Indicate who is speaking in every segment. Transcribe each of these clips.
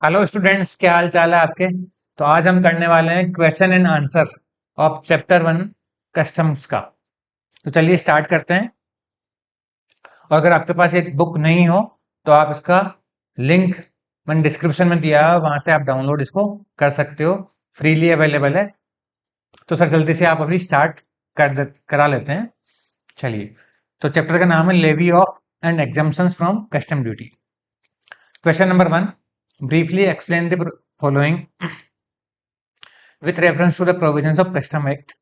Speaker 1: Hello students, क्या हाल चाल है आपके। तो आज हम करने वाले हैं question and answer of chapter 1 customs का। तो चलिए स्टार्ट करते हैं। और अगर आपके पास एक बुक नहीं हो तो आप इसका लिंक मैंने डिस्क्रिप्शन में दिया है, वहां से आप डाउनलोड इसको कर सकते हो। फ्रीली अवेलेबल है। तो सर जल्दी से आप अभी स्टार्ट करा लेते हैं। चलिए। तो चैप्टर का नाम है levy of and exemptions from custom duty. Question number 1, briefly explain the following with reference to the provisions of Custom Act,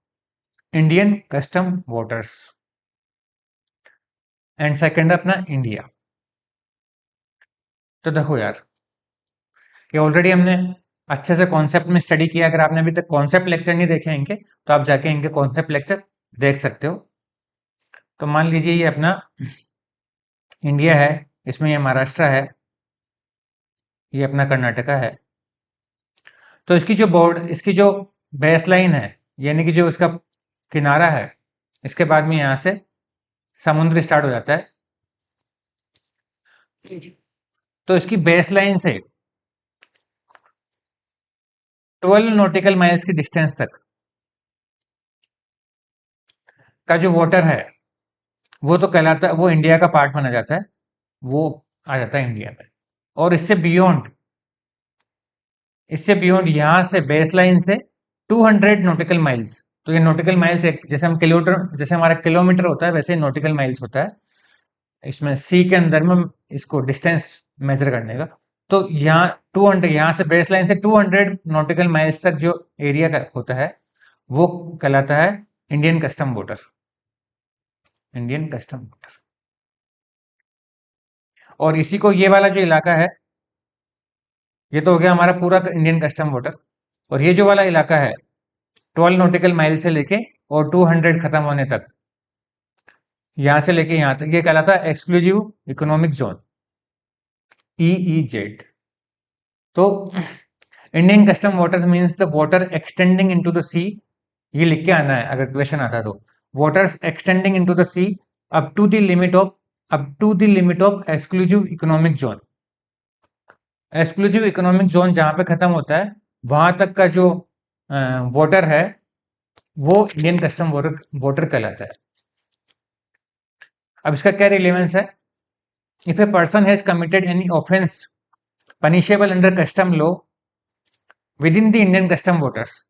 Speaker 1: Indian Custom Voters, and second अपना इंडिया। तो देखो यार, कि ऑलरेडी हमने अच्छे से कॉन्सेप्ट में स्टडी किया। अगर आपने अभी तक कॉन्सेप्ट लेक्चर नहीं देखे इनके, तो आप जाके इनके कॉन्सेप्ट लेक्चर देख सकते हो। तो मान लीजिए ये अपना इंडिया है, इसमें ये महाराष्ट्र है, ये अपना कर्नाटका है। तो इसकी जो बेस लाइन है, यानी कि जो इसका किनारा है, इसके बाद में यहाँ से समुद्र स्टार्ट हो जाता है। तो इसकी बेस लाइन से 12 नॉटिकल माइल्स की डिस्टेंस तक का जो वाटर है, वो तो कहलाता है, वो इंडिया का पार्ट माना जाता है, वो आ जाता है इंडिया में। और इससे बियॉन्ड यहाँ से बेस लाइन से 200 नॉटिकल माइल्स। तो ये नॉटिकल माइल्स एक, जैसे हम किलोमीटर, जैसे हमारा किलोमीटर होता है, वैसे नॉटिकल माइल्स होता है इसमें सी के अंदर में इसको डिस्टेंस मेजर करने का। तो यहाँ 200, यहाँ से बेस लाइन से 200 नॉटिकल माइल्स तक जो एरिया का होता है, वो कहलाता है Indian custom border. Indian custom border. और इसी को, ये वाला जो इलाका है, ये तो हो गया हमारा पूरा इंडियन कस्टम बॉर्डर। और ये जो वाला इलाका है 12 नॉटिकल माइल से लेके और 200 खत्म होने तक, यहां से लेके यहां तक, ये कहलाता है एक्सक्लूसिव इकोनॉमिक जोन, EEZ। तो Indian custom waters means the water extending into the sea. ये लिख के आना है अगर क्वेश्चन आता है तो। Waters extending into the sea up to the limit of exclusive economic zone. Exclusive economic zone जहां पे खत्म होता है, वहां तक का जो वाटर है, वो इंडियन कस्टम वाटर कहलाता है। अब इसका क्या रिलेवेंस है। If a person has committed any offence punishable under custom law with in the Indian custom waters,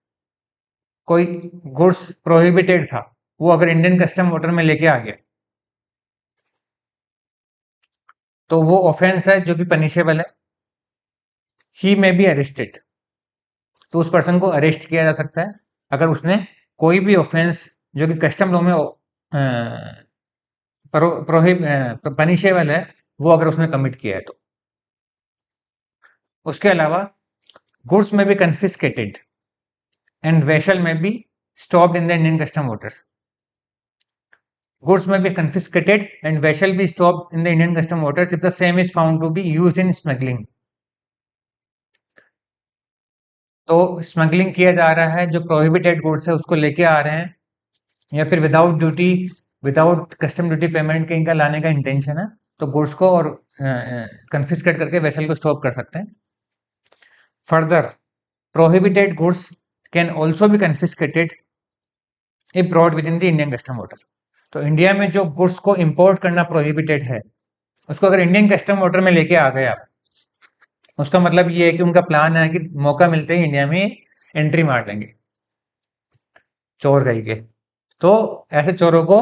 Speaker 1: कोई गुड्स प्रोहिबिटेड था, वो अगर इंडियन कस्टम वाटर में लेके आ गया, तो वो ऑफेंस है जो कि पनिशेबल है। ही मे बी अरेस्टेड। तो उस पर्सन को अरेस्ट किया जा सकता है अगर उसने कोई भी ऑफेंस जो कि कस्टम लॉ में पनिशेबल है, वो अगर उसने कमिट किया है तो। उसके अलावा गुड्स में बी कन्फिस्केटेड एंड वेसल में be stopped in the Indian custom waters. Goods may be confiscated and vessel be stopped in the Indian custom waters if the same is found to be used in smuggling। तो smuggling किया जा रहा है, जो prohibited goods है उसको लेके आ रहे हैं, या फिर विदाउट कस्टम ड्यूटी पेमेंट के इनका लाने का इंटेंशन है, तो गुड्स को और कन्फिस्केट करके वेसल को स्टॉप कर सकते हैं। Further, prohibited goods can also be confiscated if brought within the Indian custom water. तो इंडिया में जो गुड्स को इंपोर्ट करना प्रोहिबिटेड है, उसको अगर इंडियन कस्टम वाटर में लेके आ गए आप, उसका मतलब ये है कि उनका प्लान है कि मौका मिलते ही इंडिया में एंट्री मार देंगे चोर कहीं के। तो ऐसे चोरों को,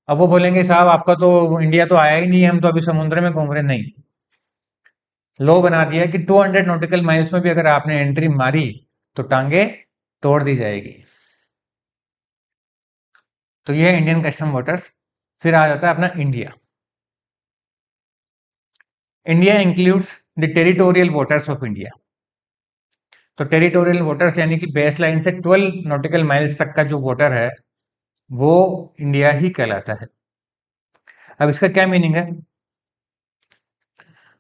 Speaker 1: अब वो बोलेंगे साहब आपका तो इंडिया तो आया ही नहीं है, हम तो अभी समुद्र में घूम रहे। नहीं, लॉ बना दिया कि 200 नॉटिकल माइल्स में भी अगर आपने एंट्री मारी तो टांगे तोड़ दी जाएगी। तो ये है इंडियन कस्टम वाटर्स। फिर आ जाता है अपना India. India includes the territorial waters of India. तो टेरिटोरियल वाटर्स यानी कि बेस लाइन से 12 नॉटिकल माइल्स तक का जो वाटर है, वो इंडिया ही कहलाता है। अब इसका क्या मीनिंग है।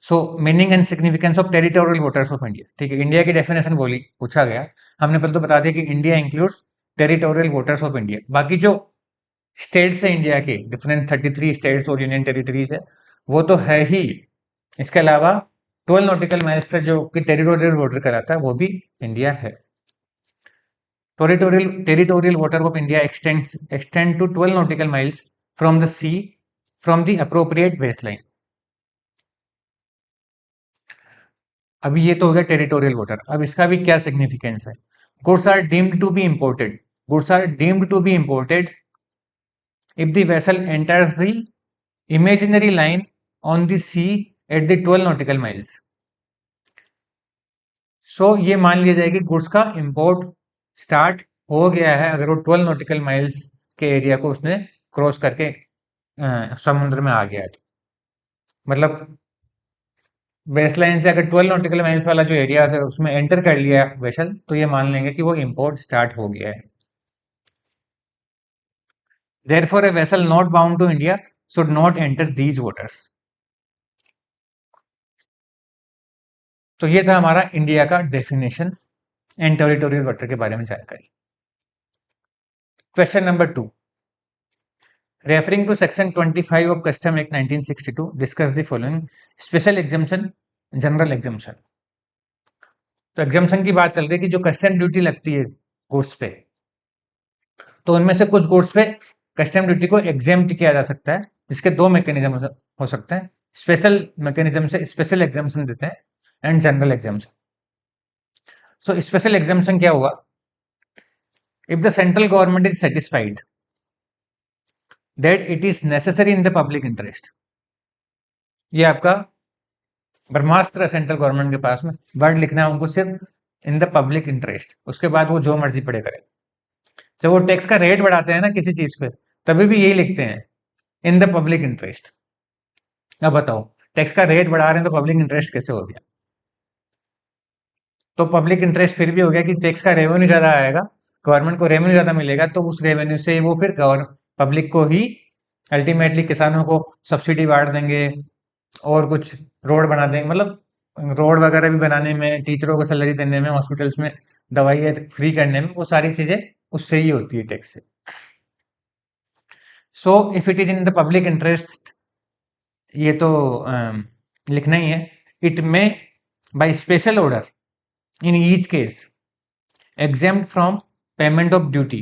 Speaker 1: सो meaning and significance of territorial waters of India. ठीक है, इंडिया की डेफिनेशन बोली पूछा गया, हमने पहले तो बता दिया कि India includes territorial waters of India. बाकी जो स्टेट्स है इंडिया के, डिफरेंट 33 स्टेट्स और यूनियन टेरिटरीज है, वो तो है ही। इसके अलावा 12 नॉटिकल माइल्स पे जो कि टेरिटोरियल वाटर कहलाता है वो भी इंडिया है। Territorial water of India extend to 12 nautical miles from the sea from the appropriate baseline. अभी ये तो हो गया टेरिटोरियल वाटर। अब इसका भी क्या सिग्निफिकेंस है? Goods are deemed to be imported, goods are deemed to be imported if the vessel enters the imaginary line on the sea at the 12 nautical miles. सो ये मान लिया जाए कि गुड्स का इंपोर्ट स्टार्ट हो गया है अगर वो 12 नॉटिकल माइल्स के एरिया को उसने क्रॉस करके समुद्र में आ गया है। मतलब बेसलाइन से अगर 12 नॉटिकल माइल्स वाला जो एरिया है उसमें एंटर कर लिया वेसल, तो ये मान लेंगे कि वो इंपोर्ट स्टार्ट हो गया है। Therefore, a vessel not bound to India should not enter these waters. तो ये था हमारा इंडिया का डेफिनेशन एंड टेरिटोरियल वाटर के बारे में जानकारी। Question number 2, referring to section 25 of custom act 1962 discuss the following special exemption, general exemption. तो एग्जाम्पशन की बात चल रही है कि जो कस्टम ड्यूटी लगती है गुड्स पे, तो उनमें से कुछ गुड्स पे कस्टम ड्यूटी को एग्जेम्प्ट किया जा सकता है, जिसके दो मैकेनिज्म हो सकते हैं। स्पेशल मैकेनिज्म से स्पेशल एग्जाम्पशन देते हैं and general exemption. So special exemption क्या हुआ? If the central government is satisfied that it is necessary in the public interest, ये आपका ब्रह्मास्त्र है सेंट्रल गवर्नमेंट के पास में, वर्ड लिखना है उनको सिर्फ इन द पब्लिक इंटरेस्ट, उसके बाद वो जो मर्जी पड़े करे। जब वो टैक्स का रेट बढ़ाते हैं ना किसी चीज पे, तभी भी यही लिखते हैं, इन द पब्लिक इंटरेस्ट। अब बताओ, टैक्स का रेट बढ़ा रहे हैं तो पब्लिक इंटरेस्ट कैसे हो गया? तो पब्लिक इंटरेस्ट फिर भी हो गया कि टैक्स का रेवेन्यू ज्यादा आएगा, गवर्नमेंट को रेवेन्यू ज्यादा मिलेगा, तो उस रेवेन्यू से वो फिर पब्लिक को ही, अल्टीमेटली किसानों को सब्सिडी बांट देंगे और कुछ रोड बना देंगे। मतलब रोड वगैरह भी बनाने में, टीचरों को सैलरी देने में, हॉस्पिटल्स में दवाई फ्री करने में, वो सारी चीजें उससे ही होती है, टैक्स से। So if it is in the public interest, ये तो लिखना ही है। It may by special order in each case exempt from payment of duty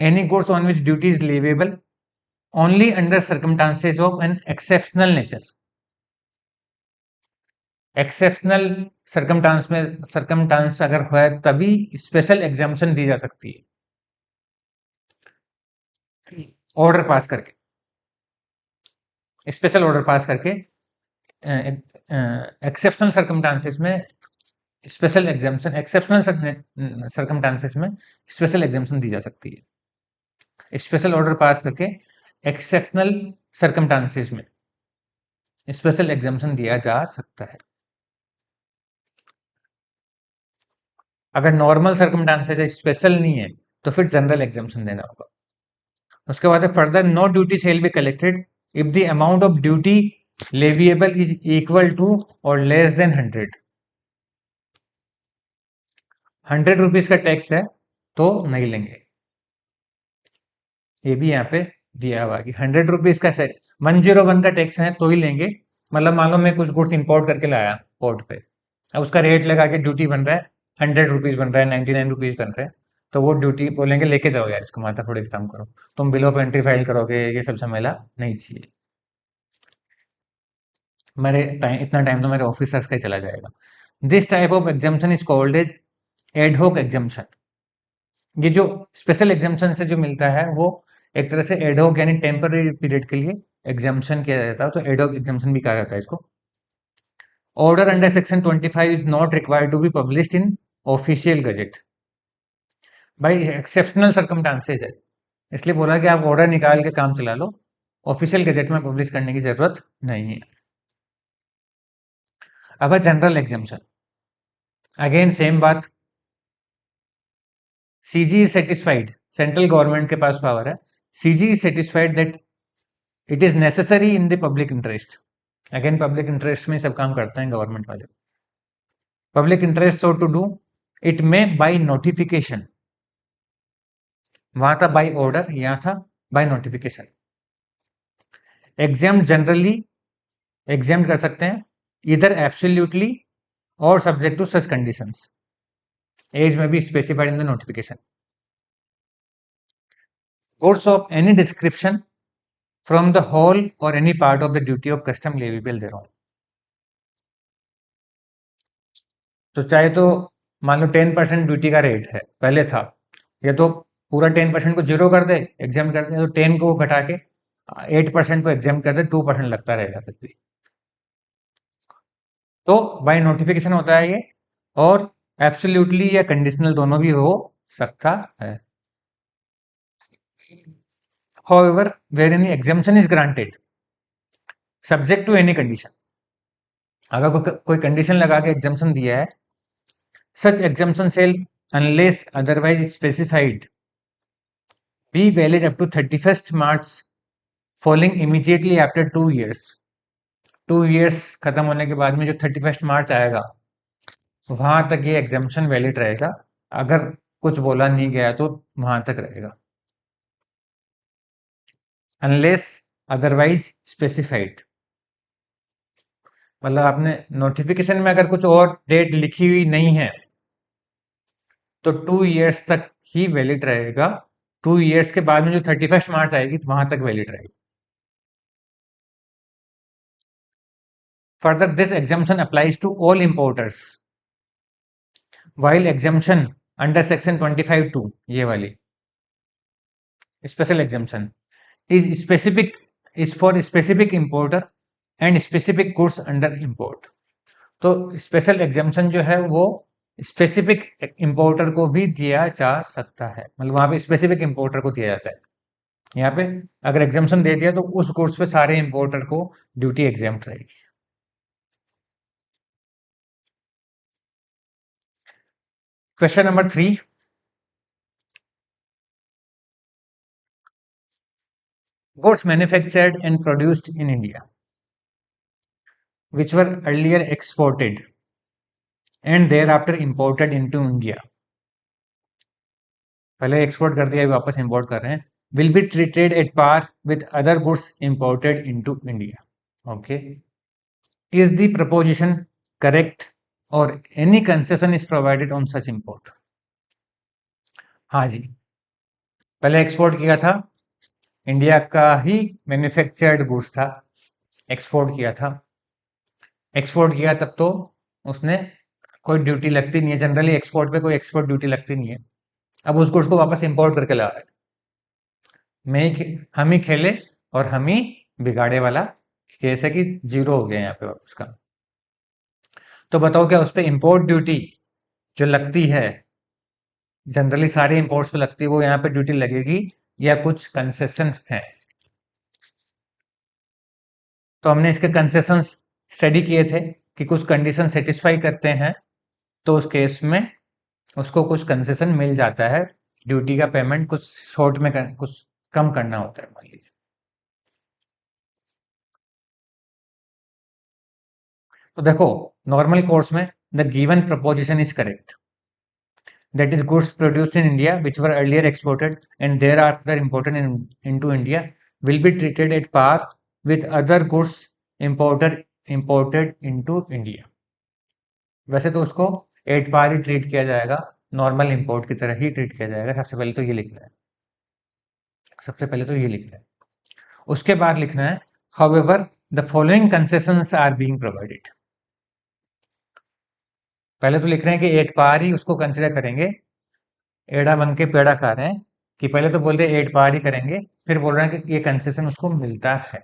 Speaker 1: any goods on which duty is leviable only under circumstances of an exceptional nature. Exceptional circumstance में, circumstance अगर है तभी special exemption दी जा सकती है, order pass करके, special order pass करके exceptional circumstances में स्पेशल एग्जाम्पशन, एक्सेप्शनल सर्कमटांसेस में स्पेशल एग्जाम्पशन दी जा सकती है। स्पेशल ऑर्डर पास करके एक्सेप्शनल सर्कमटांसेस में स्पेशल एग्जाम्पशन दिया जा सकता है। अगर नॉर्मल सर्कमटांसेस है, स्पेशल नहीं है, तो फिर जनरल एग्जाम्पशन देना होगा। उसके बाद further no duty shall be collected if the amount of duty leviable is equal to or less than 100 rupees का टैक्स है तो नहीं लेंगे। ये भी यहाँ पे दिया हुआ कि 100 रुपीज का 101 का टैक्स है तो ही लेंगे। मतलब मान लो मैं कुछ गुड्स इंपोर्ट करके लाया पोर्ट पे, अब उसका रेट लगा के ड्यूटी बन रहा है 100 रुपीज बन रहा है, 99 रुपीज बन रहा है, तो वो ड्यूटी बोलेंगे लेके जाओ यार इसको, माथा थोड़ी खत्म करो, तुम बिल ऑफ एंट्री फाइल करोगे, ये सब झमेला नहीं चाहिए। मेरे टाइम, इतना टाइम तो मेरे ऑफिसर्स का ही चला जाएगा। This type of exemption is called as ad hoc exemption. ये जो स्पेशल एग्जाम्पशन से जो मिलता है वो एक तरह से एडहोक यानी टेम्पररी पीरियड के लिए एग्जाम्पशन किया जाता है, तो एडहोक एग्जाम्पशन भी कहा जाता है इसको। Order under section 25 is not required to be published in official gazette. भाई एक्सेप्शनल सर्कमस्टांसेस है, इसलिए बोला कि आप ऑर्डर निकाल के काम चला लो, ऑफिशियल गजेट में पब्लिश करने की जरूरत नहीं है। अब है जनरल एग्जाम्पशन, अगेन सेम बात, CG is satisfied, central government के पास पावर है, CG is satisfied that it is necessary in the public interest. Again public interest में सब काम करते हैं गवर्नमेंट वाले। Public interest so to do it में बाय नोटिफिकेशन, वहां था बाय ऑर्डर, यहां था by notification. Exam generally exam कर सकते हैं either absolutely or subject to such conditions. Age may be specified in the notification. Goods of any description from the whole or any part of the duty of custom leviable thereon. तो चाहे तो मान लो 10% duty का rate है, पहले था, या तो पूरा 10% को जीरो कर दे, एग्जाम कर दे, तो 10 को घटा के 8% को एग्जाम कर दे, 2% लगता रहेगा फिर भी। तो बाय नोटिफिकेशन होता है ये, और एब्सोल्युटली या कंडीशनल दोनों भी हो सकता है। However, where any exemption is granted, subject to any condition, अगर कोई कंडीशन लगा के एग्जाम्पशन दिया है, such exemption shall, unless otherwise specified, be valid up to 31st March falling immediately after 2 years. 2 years खत्म होने के बाद में जो 31st मार्च आएगा, वहां तक ये एग्जाम्पशन वैलिड रहेगा। अगर कुछ बोला नहीं गया तो वहां तक रहेगा, अनलेस अदरवाइज स्पेसिफाइड। मतलब आपने नोटिफिकेशन में अगर कुछ और डेट लिखी हुई नहीं है तो 2 इयर्स तक ही वैलिड रहेगा। 2 इयर्स के बाद में जो 31st मार्च आएगी तो वहां तक वैलिड रहेगी। Further, this exemption applies to all importers, while exemption under section 25(2), ये वाली special exemption is for specific importer and specific goods under import. तो स्पेशल एग्जाम्पशन जो है वो स्पेसिफिक इंपोर्टर को भी दिया जा सकता है, मतलब वहां पे स्पेसिफिक इंपोर्टर को दिया जाता है। यहाँ पे अगर एग्जाम्पशन दे दिया तो उस गुड्स पे सारे इंपोर्टर को ड्यूटी एग्जाम्प्ट रहेगी। Question number 3, goods manufactured and produced in India which were earlier exported and thereafter imported into India, पहले एक्सपोर्ट कर दिया वापस इंपोर्ट कर रहे हैं, will be treated at par with other goods imported into India. Okay, is the proposition correct or any concession is provided on such import? हाँ जी, पहले export किया था, इंडिया का ही मैन्युफैक्चर्ड गुड्स था, एक्सपोर्ट किया था, एक्सपोर्ट किया तब तो उसने कोई ड्यूटी लगती नहीं है, जनरली एक्सपोर्ट पे कोई एक्सपोर्ट ड्यूटी लगती नहीं है। अब उस गुड्स को वापस इंपोर्ट करके ला रहे हैं, हम ही खेले और हम ही बिगाड़े वाला केस है कि जीरो हो गया यहाँ पे वापस का। तो बताओ क्या उस पर इंपोर्ट ड्यूटी जो लगती है, जनरली सारे इंपोर्ट्स पे लगती है, वो यहाँ पे ड्यूटी लगेगी या कुछ कंसेशन है? तो हमने इसके कंसेशंस स्टडी किए थे कि कुछ कंडीशन सेटिस्फाई करते हैं तो उस केस में उसको कुछ कंसेशन मिल जाता है, ड्यूटी का पेमेंट कुछ शॉर्ट में कुछ कम करना होता है, मान लीजिए। तो देखो, नॉर्मल कोर्स में the given preposition is correct, that is goods produced in India which were earlier exported and thereafter imported into India will be treated at par with other goods imported into India. वैसे तो उसको at par he treat किया जाएगा, normal import की तरह ही treat किया जाएगा। सबसे पहले तो ये लिखना है, सबसे पहले तो ये लिखना है। उसके बाद लिखना है however the following concessions are being provided। पहले तो लिख रहे हैं कि एट पार ही उसको कंसिडर करेंगे, एड़ा बन के पेड़ा खा रहे हैं कि पहले तो बोलते एट पार ही करेंगे, फिर बोल रहे हैं कि ये कंसेशन उसको मिलता है।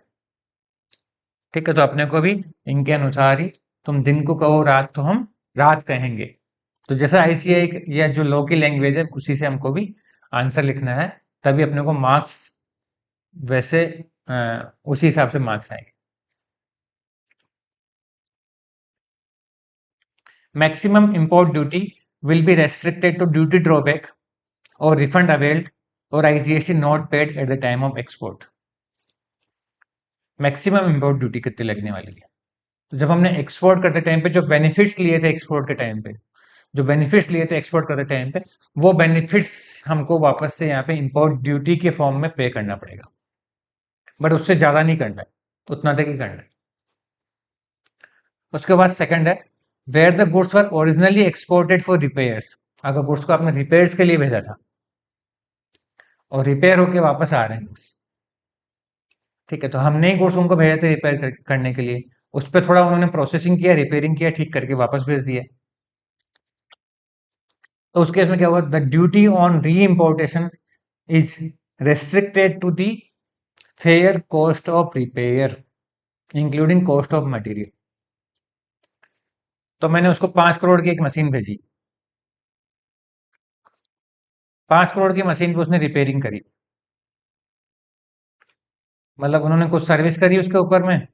Speaker 1: ठीक है, तो अपने को भी इनके अनुसार ही, तुम दिन को कहो रात तो हम रात कहेंगे, तो जैसा आईसीआई या जो लॉ की लैंग्वेज है उसी से हमको भी आंसर लिखना है, तभी अपने को मार्क्स वैसे उसी हिसाब से मार्क्स आएंगे। Maximum import duty will be restricted to duty drawback or refund availed or IGST not paid at the time of export. Maximum import duty कितनी लगने वाली है? तो जब हमने एक्सपोर्ट करते टाइम पे जो बेनिफिट्स लिए थे एक्सपोर्ट के टाइम पे, जो बेनिफिट्स लिए थे एक्सपोर्ट करते टाइम पे, वो बेनिफिट्स हमको वापस से यहाँ पे इंपोर्ट ड्यूटी के फॉर्म में पे करना पड़ेगा, बट उससे ज्यादा नहीं करना है, उतना तक ही करना है। उसके बाद सेकंड है where the goods were originally exported for repairs. अगर गुड्स को आपने रिपेयर्स के लिए भेजा था और रिपेयर होके वापस आ रहे हैं गुड्स, ठीक है, तो हमने ही गुड्स उनको भेजे थे रिपेयर करने के लिए, उस पर थोड़ा उन्होंने प्रोसेसिंग किया, रिपेयरिंग किया, ठीक करके वापस भेज दिया। तो उस केस में क्या हुआ, the duty on reimportation is restricted to the fair cost of repair including cost of material. तो मैंने उसको 5 करोड़ की एक मशीन भेजी, 5 करोड़ की मशीन पे उसने रिपेयरिंग करी, मतलब उन्होंने कुछ सर्विस करी उसके ऊपर में,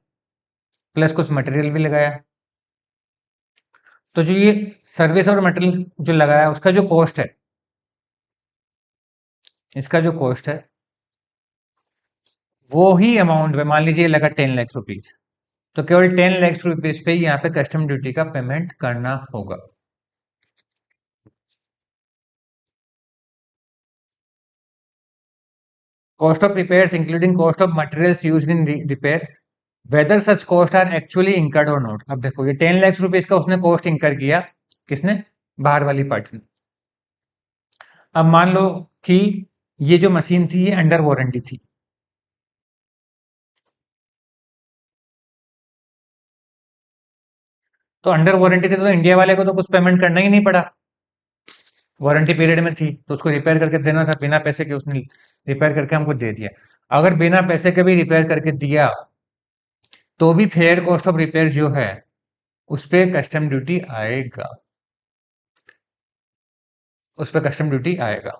Speaker 1: प्लस कुछ मटेरियल भी लगाया। तो जो ये सर्विस और मटेरियल जो लगाया उसका जो कॉस्ट है, इसका जो कॉस्ट है वो ही अमाउंट में मान लीजिए लगा 10 लाख रुपीज, तो केवल 10 लाख रुपीज पे यहाँ पे कस्टम ड्यूटी का पेमेंट करना होगा। Cost of repairs including cost of materials used in repair whether such cost are actually incurred or not. अब देखो ये 10 लाख रुपीज का उसने कॉस्ट इंकर किया, किसने, बाहर वाली पार्टी ने। अब मान लो कि ये जो मशीन थी ये अंडर वारंटी थी, तो अंडर वारंटी थी तो इंडिया वाले को तो कुछ पेमेंट करना ही नहीं पड़ा, वारंटी पीरियड में थी तो उसको रिपेयर करके देना था, बिना पैसे के उसने रिपेयर करके हमको दे दिया। अगर बिना पैसे के भी रिपेयर करके दिया तो भी फेयर कॉस्ट ऑफ रिपेयर जो है उस पर कस्टम ड्यूटी आएगा, उस पर कस्टम ड्यूटी आएगा।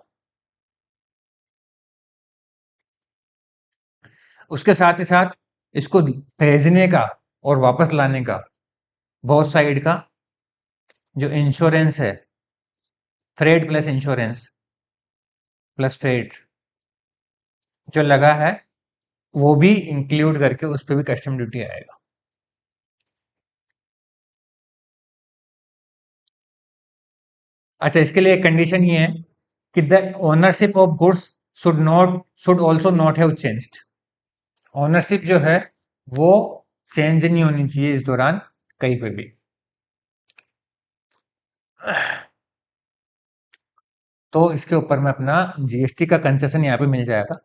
Speaker 1: उसके साथ ही साथ इसको भेजने का और वापस लाने का बोथ साइड का जो इंश्योरेंस है, freight plus insurance plus freight जो लगा है वो भी इंक्लूड करके उस पर भी कस्टम ड्यूटी आएगा। अच्छा, इसके लिए एक कंडीशन ये है कि the ownership of goods should also not have changed. Ownership जो है वो चेंज नहीं होनी चाहिए इस दौरान कहीं पे भी। तो इसके ऊपर में अपना जीएसटी का कंसेशन यहाँ पे मिल जाएगा।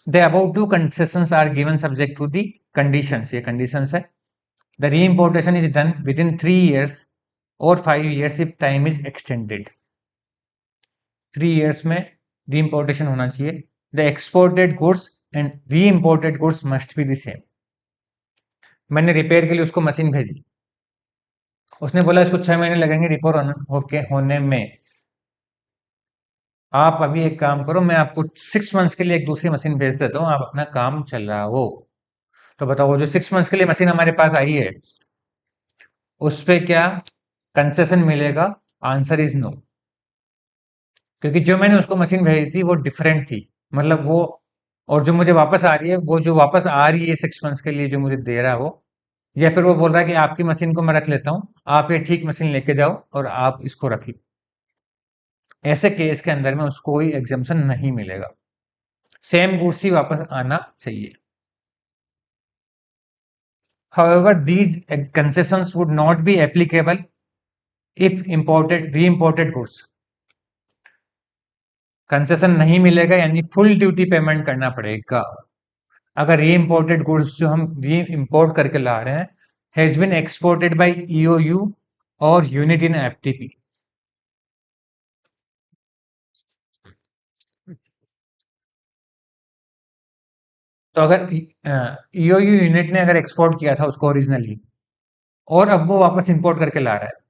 Speaker 1: The about two concessions are given subject to the conditions, ये कंडीशंस है। The reimportation is done within 3 years or 5 years if time is extended. 3 years में री इम्पोर्टेशन होना चाहिए। The exported goods and reimported goods must be the same. मैंने repair के लिए उसको machine भेजी, उसने बोला इसको 6 महीने लगेंगे रिपेयर होने में। आप अभी एक काम करो, मैं आपको 6 मंथ्स के लिए एक दूसरी मशीन भेज देता हूँ, आप अपना काम चलाओ। तो बताओ वो जो 6 मंथ्स के लिए मशीन हमारे पास आई है उस पे क्या कंसेशन मिलेगा? आंसर इज नो, क्योंकि जो मैंने उसको मशीन भेजी थी वो डिफरेंट थी, मतलब वो, और जो मुझे वापस आ रही है वो जो वापस आ रही है 6 मंथ्स के लिए जो मुझे दे रहा है वो, या फिर वो बोल रहा है कि आपकी मशीन को मैं रख लेता हूँ, आप ये ठीक मशीन लेके जाओ और आप इसको रख लो। ऐसे केस के अंदर में उसको कोई एग्जाम्पशन नहीं मिलेगा, सेम गुड्स ही वापस आना चाहिए। However, these concessions would not be applicable if re-imported goods। Concession नहीं मिलेगा यानी फुल ड्यूटी पेमेंट करना पड़ेगा अगर री इम्पोर्टेड गुड्स जो हम री इम्पोर्ट करके ला रहे हैं has been exported by EOU or unit in FTP. तो अगर ईओयू यूनिट ने अगर एक्सपोर्ट किया था उसको ओरिजिनली और अब वो वापस इंपोर्ट करके ला रहा है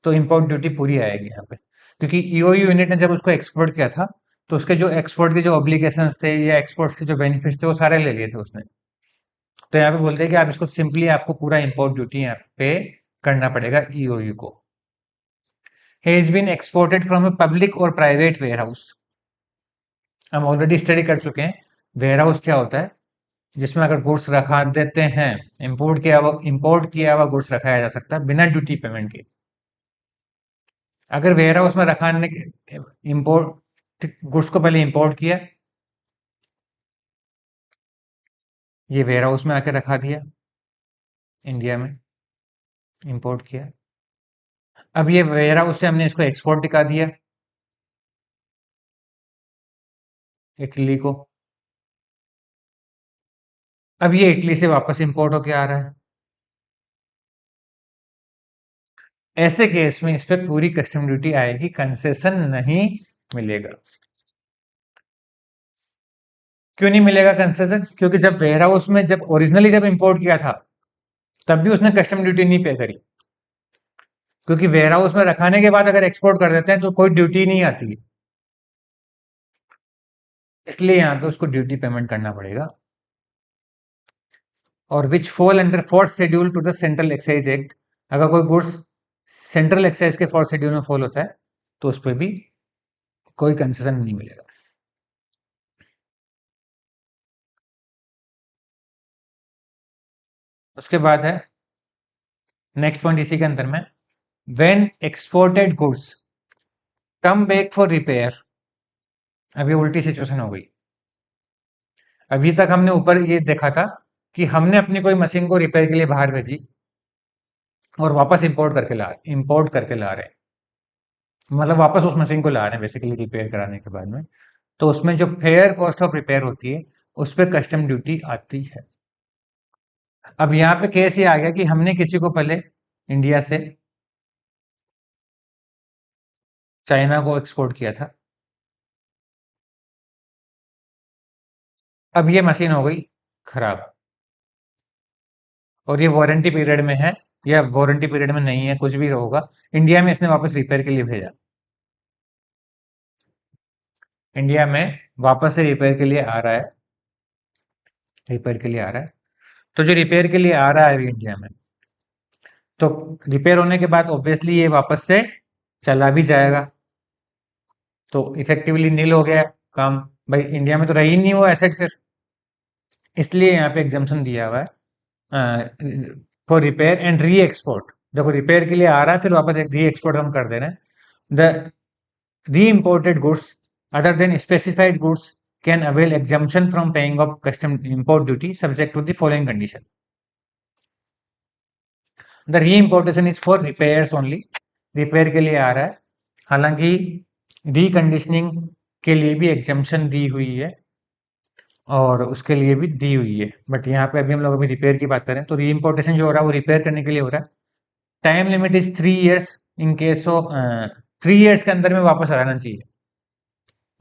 Speaker 1: तो इंपोर्ट ड्यूटी पूरी आएगी यहाँ पे, क्योंकि ईओयू यूनिट ने जब उसको एक्सपोर्ट किया था तो उसके जो एक्सपोर्ट के जो ऑब्लिगेशंस थे या एक्सपोर्ट के जो बेनिफिट्स थे वो सारे ले लिए थे उसने। तो यहाँ पे बोलते हैं कि आप इसको सिंपली आपको पूरा इंपोर्ट ड्यूटी यहाँ पे करना पड़ेगा ईओयू को। Has been exported from a public or private warehouse. हम ऑलरेडी स्टडी कर चुके हैं वेयर हाउस क्या होता है, जिसमें अगर गुड्स रखा देते हैं, इंपोर्ट किया हुआ गुड्स रखाया जा सकता है बिना ड्यूटी पेमेंट के। अगर वेयर हाउस में रखाने इंपोर्ट गुड्स को पहले इंपोर्ट किया, ये वेयर हाउस में आके रखा दिया इंडिया में, इंपोर्ट किया। अब ये वेयर हाउस से हमने इसको एक्सपोर्ट दिखा दिया इटली को। अब ये इटली से वापस इंपोर्ट होके आ रहा है। ऐसे केस में इस पे पूरी कस्टम ड्यूटी आएगी, कंसेशन नहीं मिलेगा। क्यों नहीं मिलेगा कंसेशन? क्योंकि जब वेयर हाउस में जब ओरिजिनली जब इंपोर्ट किया था तब भी उसने कस्टम ड्यूटी नहीं पे करी, क्योंकि वेयर हाउस में रखाने के बाद अगर एक्सपोर्ट कर देते हैं तो कोई ड्यूटी नहीं आती है, इसलिए यहाँ पे उसको ड्यूटी पेमेंट करना पड़ेगा। और which fall under fourth schedule to the central excise act, अगर कोई गुड्स सेंट्रल एक्साइज के फोर्थ शेड्यूल में फॉल होता है तो उस पर भी कोई कंसेशन नहीं मिलेगा। उसके बाद है नेक्स्ट पॉइंट इसी के अंदर में, when exported goods come back for repair. अभी उल्टी सिचुएशन हो गई। अभी तक हमने ऊपर ये देखा था कि हमने अपनी कोई मशीन को रिपेयर के लिए बाहर भेजी और वापस इंपोर्ट करके ला रहे हैं, मतलब वापस उस मशीन को ला रहे हैं बेसिकली रिपेयर कराने के बाद में। तो उसमें जो फेयर कॉस्ट ऑफ रिपेयर होती है उस पर कस्टम ड्यूटी आती है। अब यहाँ पे केस ये आ गया कि हमने किसी को पहले इंडिया से चाइना को एक्सपोर्ट किया था, अब ये मशीन हो गई खराब और ये वारंटी पीरियड में है या वारंटी पीरियड में नहीं है, कुछ भी होगा, इंडिया में इसने वापस रिपेयर के लिए भेजा। इंडिया में वापस से रिपेयर के लिए आ रहा है, रिपेयर के लिए आ रहा है। तो जो रिपेयर के लिए आ रहा है अभी इंडिया में, तो रिपेयर होने के बाद ऑब्वियसली ये वापस से चला भी जाएगा, तो इफेक्टिवली नील हो गया काम। भाई इंडिया में तो रही नहीं वो एसेट फिर, इसलिए यहाँ पे एग्जाम्पशन दिया हुआ है for repair and re export. देखो रिपेयर के लिए आ रहा है फिर वापस एक री एक्सपोर्ट हम कर दे रहे हैं। The reimported goods other than specified goods can avail exemption from paying of custom import duty subject to the following condition. The reimportation is for repairs only, repair के लिए आ रहा है। हालांकि reconditioning के लिए भी exemption दी हुई है और उसके लिए भी दी हुई है, बट यहाँ पे अभी हम लोग अभी रिपेयर की बात करें तो री इम्पोर्टेशन जो हो रहा है वो रिपेयर करने के लिए हो रहा है। Time limit is 3 years in case of 3 years के अंदर में वापस आना चाहिए।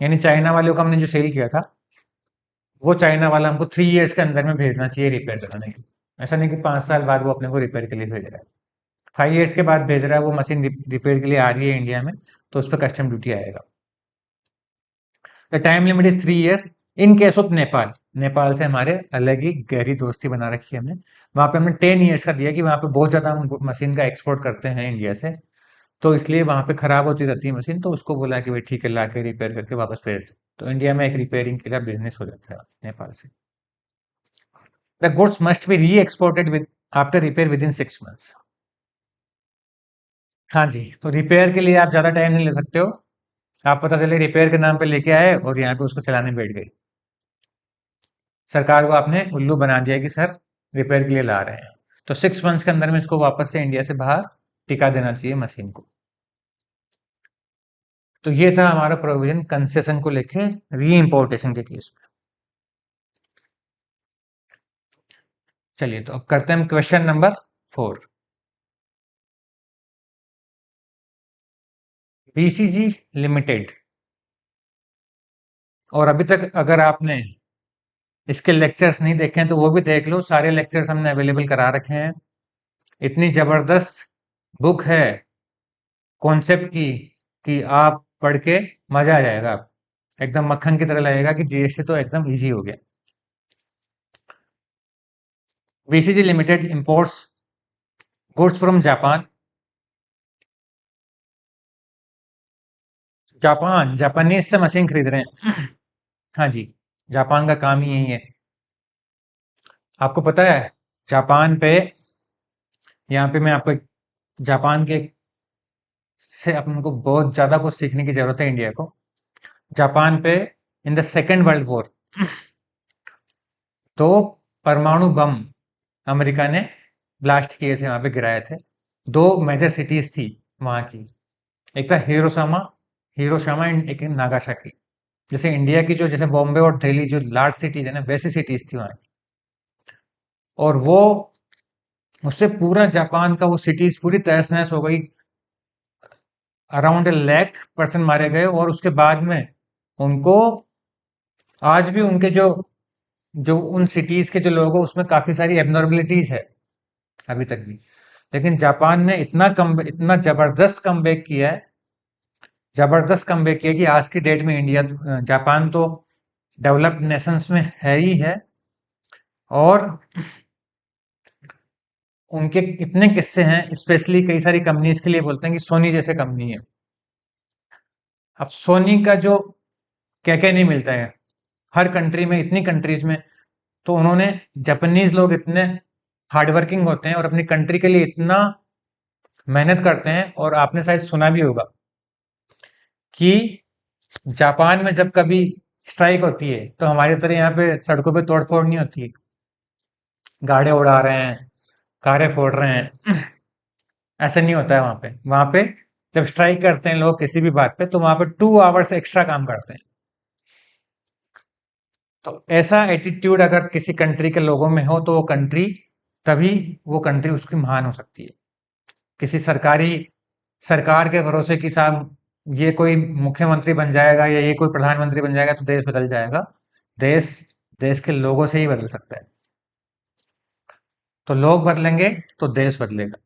Speaker 1: यानी चाइना वालों को हमने जो सेल किया था वो चाइना वाला हमको 3 years के अंदर में भेजना चाहिए रिपेयर कराने के लिए। ऐसा नहीं कि 5 साल बाद वो अपने को रिपेयर के लिए भेज रहा है। 5 years के बाद भेज रहा है, वो मशीन रिपेयर के लिए आ रही है इंडिया में, तो उस पर कस्टम ड्यूटी आएगा। The time limit is 3 years in case of Nepal. Nepal से हमारे अलग ही गहरी दोस्ती बना रखी है हमने, वहां पे हमने 10 years का दिया कि वहां पे बहुत ज्यादा हम मशीन का एक्सपोर्ट करते हैं इंडिया से, तो इसलिए वहां पे खराब होती रहती है मशीन, तो उसको बोला कि भाई ठीक है ला के रिपेयर करके वापस भेज दो, तो इंडिया में एक रिपेयरिंग के लिए बिजनेस हो जाता है नेपाल से। द गुड्स मस्ट बी री exported with after repair with in 6 months। हाँ जी, तो रिपेयर के लिए आप ज्यादा टाइम नहीं ले सकते हो। आप पता चले रिपेयर के नाम पे लेके आए और यहाँ पे उसको चलाने बैठ गए, सरकार को आपने उल्लू बना दिया कि सर रिपेयर के लिए ला रहे हैं, तो 6 months के अंदर में इसको वापस से इंडिया से बाहर टिका देना चाहिए मशीन को। तो ये था हमारा प्रोविजन कंसेशन को लेके री इम्पोर्टेशन के केस में। चलिए तो अब करते हैं क्वेश्चन नंबर 4। बीसीजी लिमिटेड, और अभी तक अगर आपने इसके लेक्चर्स नहीं देखे हैं तो वो भी देख लो, सारे लेक्चर्स हमने अवेलेबल करा रखे हैं। इतनी जबरदस्त बुक है कॉन्सेप्ट की कि आप पढ़ के मजा आ जाएगा, आप एकदम मक्खन की तरह लगेगा कि जीएसटी तो एकदम इजी हो गया। BCG limited imports goods from Japan. Japan, Japanese से मशीन खरीद रहे हैं। हाँ जी, जापान का काम ही यही है। आपको पता है जापान पे, यहाँ पे मैं आपको जापान के से अपन को बहुत ज्यादा कुछ सीखने की जरूरत है इंडिया को। जापान पे in the second world war तो परमाणु बम अमेरिका ने ब्लास्ट किए थे, वहां पे गिराए थे। दो मेजर सिटीज थी वहाँ की। एक था हिरोशिमा एंड एक नागासाकी। जैसे इंडिया की जो जैसे बॉम्बे और दिल्ली जो लार्ज सिटीज है ना, वैसी सिटीज थी वहाँ की। और वो उससे पूरा जापान का वो सिटीज पूरी तहस नहस हो गई। अराउंड 1 लाख पर्सन मारे गए। और उसके बाद में उनको आज भी उनके जो जो उन सिटीज के जो लोग हैं उसमें काफी सारी एबनॉर्मलिटीज है अभी तक भी। लेकिन जापान ने इतना जबरदस्त कमबैक किया कि आज की डेट में जापान तो डेवलप्ड नेशंस में है ही है। और उनके इतने किस्से हैं, स्पेशली कई सारी कंपनीज के लिए बोलते हैं कि सोनी जैसे कंपनी है। अब सोनी का जो क्या क्या नहीं मिलता है हर कंट्री में, इतनी कंट्रीज में। तो उन्होंने जापानीज लोग इतने हार्डवर्किंग होते हैं और अपनी कंट्री के लिए इतना मेहनत करते हैं। और आपने शायद सुना भी होगा कि जापान में जब कभी स्ट्राइक होती है तो हमारी तरह यहाँ पे सड़कों पे तोड़फोड़ नहीं होती है, गाड़े उड़ा रहे हैं, कारें फोड़ रहे हैं। ऐसा नहीं होता है वहां पे। वहां पे जब स्ट्राइक करते हैं लोग किसी भी बात पे तो वहां पे 2 आवर्स एक्स्ट्रा काम करते हैं। तो ऐसा एटीट्यूड अगर किसी कंट्री के लोगों में हो तो तभी वो कंट्री उसकी महान हो सकती है। किसी सरकार के भरोसे कि साहब ये कोई मुख्यमंत्री बन जाएगा या ये कोई प्रधानमंत्री बन जाएगा तो देश बदल जाएगा। देश देश के लोगों से ही बदल सकता है। तो लोग बदलेंगे तो देश बदलेगा।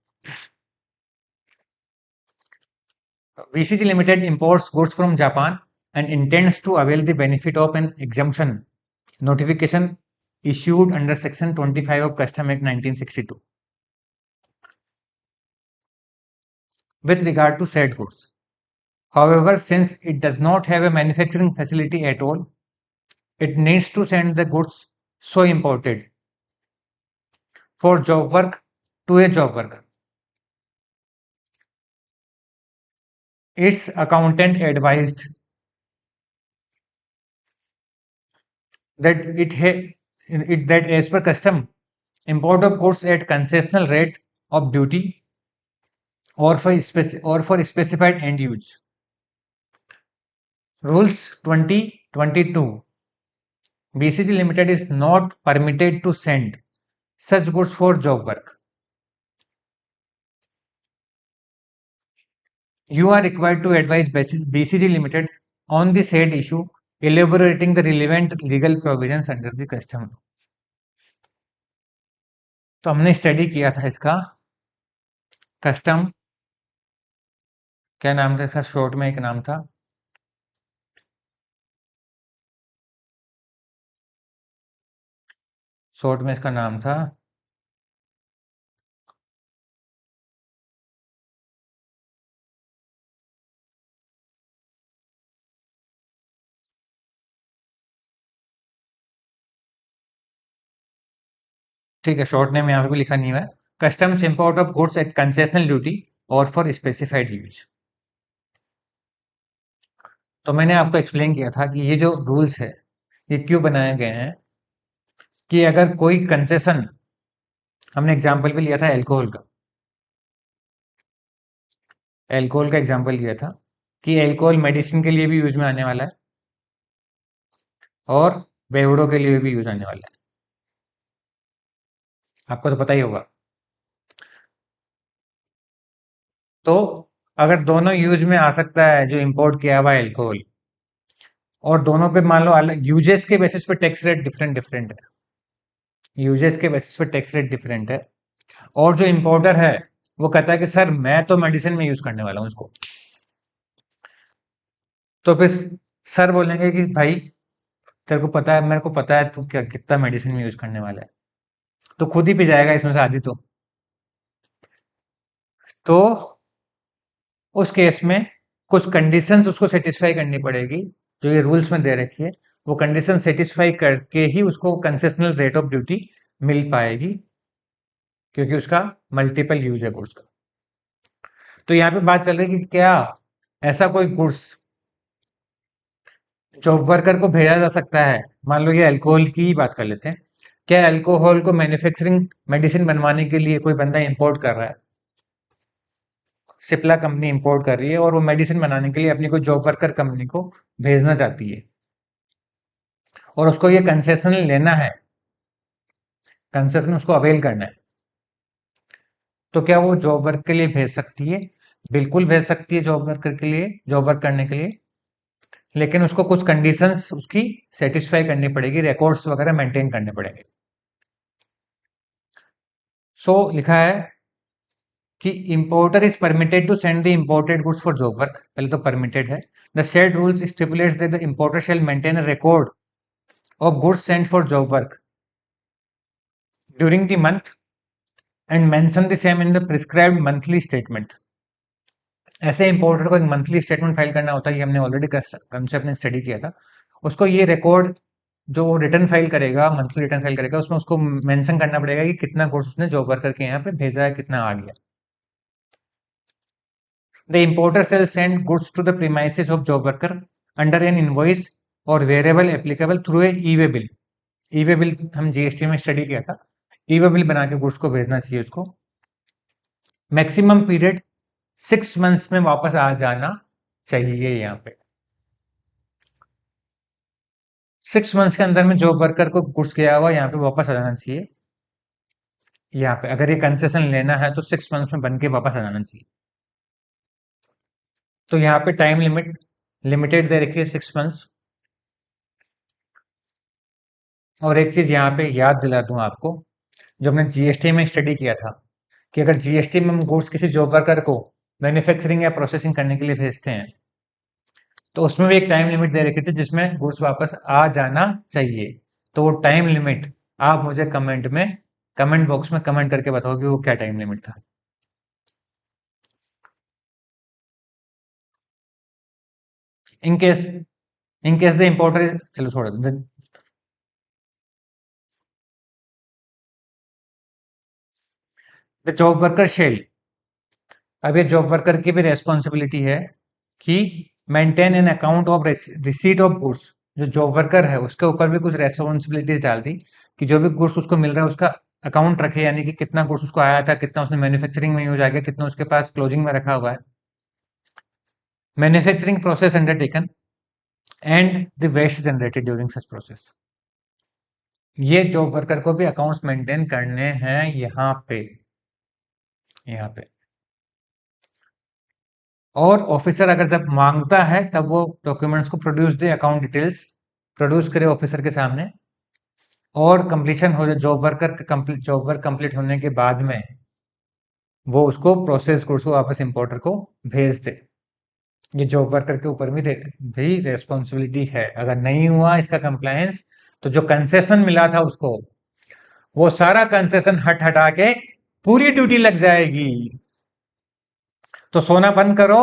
Speaker 1: VCG Limited imports goods from Japan and intends to avail the benefit of an exemption notification issued under Section 25 of Custom Act 1962 with regard to said goods. However, since it does not have a manufacturing facility at all, it needs to send the goods so imported for job work to a job worker. Its accountant advised that that as per custom, import of goods at concessional rate of duty or for specified end use. Rules 2022. BCG Limited is not permitted to send such goods for job work. You are required to advise BCG Limited on the said issue, elaborating the relevant legal provisions under the custom law. तो हमने study किया था इसका custom, क्या नाम था इसका, short में एक नाम था शॉर्ट में इसका नाम था ठीक है, शॉर्ट नेम यहाँ पे भी लिखा नहीं हुआ है। Customs import of goods at concessional duty और फॉर स्पेसिफाइड यूज। तो मैंने आपको एक्सप्लेन किया था कि ये जो रूल्स है ये क्यों बनाए गए हैं कि अगर कोई कंसेशन, हमने एग्जाम्पल भी लिया था एल्कोहल का एग्जाम्पल लिया था कि एल्कोहल मेडिसिन के लिए भी यूज में आने वाला है और बेवड़ों के लिए भी यूज आने वाला है। आपको तो पता ही होगा। तो अगर दोनों यूज में आ सकता है जो इंपोर्ट किया हुआ एल्कोहल, और दोनों पे मान लो अलग यूजेस के बेसिस पे टैक्स रेट डिफरेंट डिफरेंट है, यूजेस के बेसिस पे टैक्स रेट डिफरेंट है, और जो इंपोर्टर है वो कहता है कि सर मैं तो मेडिसिन में यूज करने वाला हूँ इसको, तो फिर सर बोलेंगे कि भाई तेरे को पता है, मेरे को पता है तू क्या कितना मेडिसिन में यूज करने वाला है, तो खुद ही पी जाएगा इसमें से आधी। तो उस केस में कुछ कंडीशंस उसको सेटिस्फाई करनी पड़ेगी जो ये रूल्स में दे रखी है। वो कंडीशन सेटिस्फाई करके ही उसको कंसेशनल रेट ऑफ ड्यूटी मिल पाएगी, क्योंकि उसका मल्टीपल यूज है गुड्स का। तो यहाँ पे बात चल रही है कि क्या ऐसा कोई गुड्स जॉब वर्कर को भेजा जा सकता है। मान लो ये अल्कोहल की ही बात कर लेते हैं। क्या अल्कोहल को मैन्युफैक्चरिंग मेडिसिन बनवाने के लिए कोई बंदा इंपोर्ट कर रहा है सिप्ला कंपनी इंपोर्ट कर रही है और वो मेडिसिन बनाने के लिए अपनी कोई जॉब वर्कर कंपनी को भेजना चाहती है और उसको ये कंसेशन लेना है, कंसेशन उसको अवेल करना है, तो क्या वो जॉब वर्क के लिए भेज सकती है? बिल्कुल भेज सकती है जॉब वर्कर के लिए, जॉब वर्क करने के लिए, लेकिन उसको कुछ कंडीशंस उसकी सेटिस्फाई करनी पड़ेगी, रिकॉर्ड्स वगैरह मेंटेन करने पड़ेंगे। सो लिखा है कि importer is permitted to send the imported goods for job work, पहले तो परमिटेड है। The said rules stipulates that the importer shall maintain a record of goods sent for job work during the month and mention the same in the prescribed monthly statement. ऐसे importer को एक monthly statement file करना होता है, ये हमने already concept ने study किया था। उसको ये रिकॉर्ड जो रिटर्न फाइल करेगा, मंथली रिटर्न फाइल करेगा, उसमें उसको मेंशन करना पड़ेगा कि कितना गुड्स उसने जॉब वर्कर के यहाँ पे भेजा है, कितना आ गया। The importer shall send goods to the premises of job worker under an invoice or variable applicable through a e-way bill. E-way bill हम जीएसटी में स्टडी किया था, ई-वे बिल बना के गुड्स को भेजना चाहिए उसको। मैक्सिमम पीरियड 6 मंथ्स में वापस आ जाना चाहिए। यहाँ पे 6 मंथ्स के अंदर में जॉब वर्कर को गुड्स गया हुआ यहाँ पे वापस आ जाना चाहिए। यहाँ पे अगर ये कंसेशन लेना है तो 6 मंथ्स में बन के वापस आ जाना चाहिए। तो यहाँ पे टाइम लिमिटेड दे रखी है 6 मंथ्स। और एक चीज यहाँ पे याद दिला दूं आपको, जो हमने जीएसटी में स्टडी किया था, कि अगर जीएसटी में हम गुड्स किसी जॉब वर्कर को मैन्युफैक्चरिंग या प्रोसेसिंग करने के लिए भेजते हैं, तो उसमें भी एक टाइम लिमिट दे रखी थी जिसमें गुड्स वापस आ जाना चाहिए। तो वो टाइम लिमिट आप मुझे कमेंट बॉक्स में कमेंट करके बताओ कि वो क्या टाइम लिमिट था। इन केस द इंपोर्टर, चलो छोड़ो, द जॉब वर्कर शेल, अब ये जॉब वर्कर की भी रेस्पॉन्सिबिलिटी है कि maintain an account of receipt of goods. जो जॉब वर्कर है उसके ऊपर भी कुछ रेस्पॉन्सिबिलिटीज डाल दी कि जो भी गुड्स उसको मिल रहा है उसका अकाउंट रखे, यानी कि कितना गुड्स उसको आया था, कितना उसने मैन्युफैक्चरिंग में यूज आ गया, कितना उसके पास क्लोजिंग में रखा हुआ है। Manufacturing process undertaken and the waste generated during such process, ये जॉब वर्कर को भी अकाउंट्स मेंटेन करने हैं यहाँ पे। और ऑफिसर अगर जब मांगता है तब वो डॉक्यूमेंट्स को प्रोड्यूस दे, अकाउंट डिटेल्स प्रोड्यूस करे ऑफिसर के सामने, और कंप्लीशन हो जाए जॉब वर्क कंप्लीट होने के बाद में वो उसको प्रोसेस गुड्स को वापस इंपोर्टर को भेज दे। ये जॉब वर्कर के ऊपर भी रेस्पॉन्सिबिलिटी है। अगर नहीं हुआ इसका कंप्लायंस, तो जो कंसेशन मिला था उसको, वो सारा कंसेशन हटा के पूरी ड्यूटी लग जाएगी। तो सोना बंद करो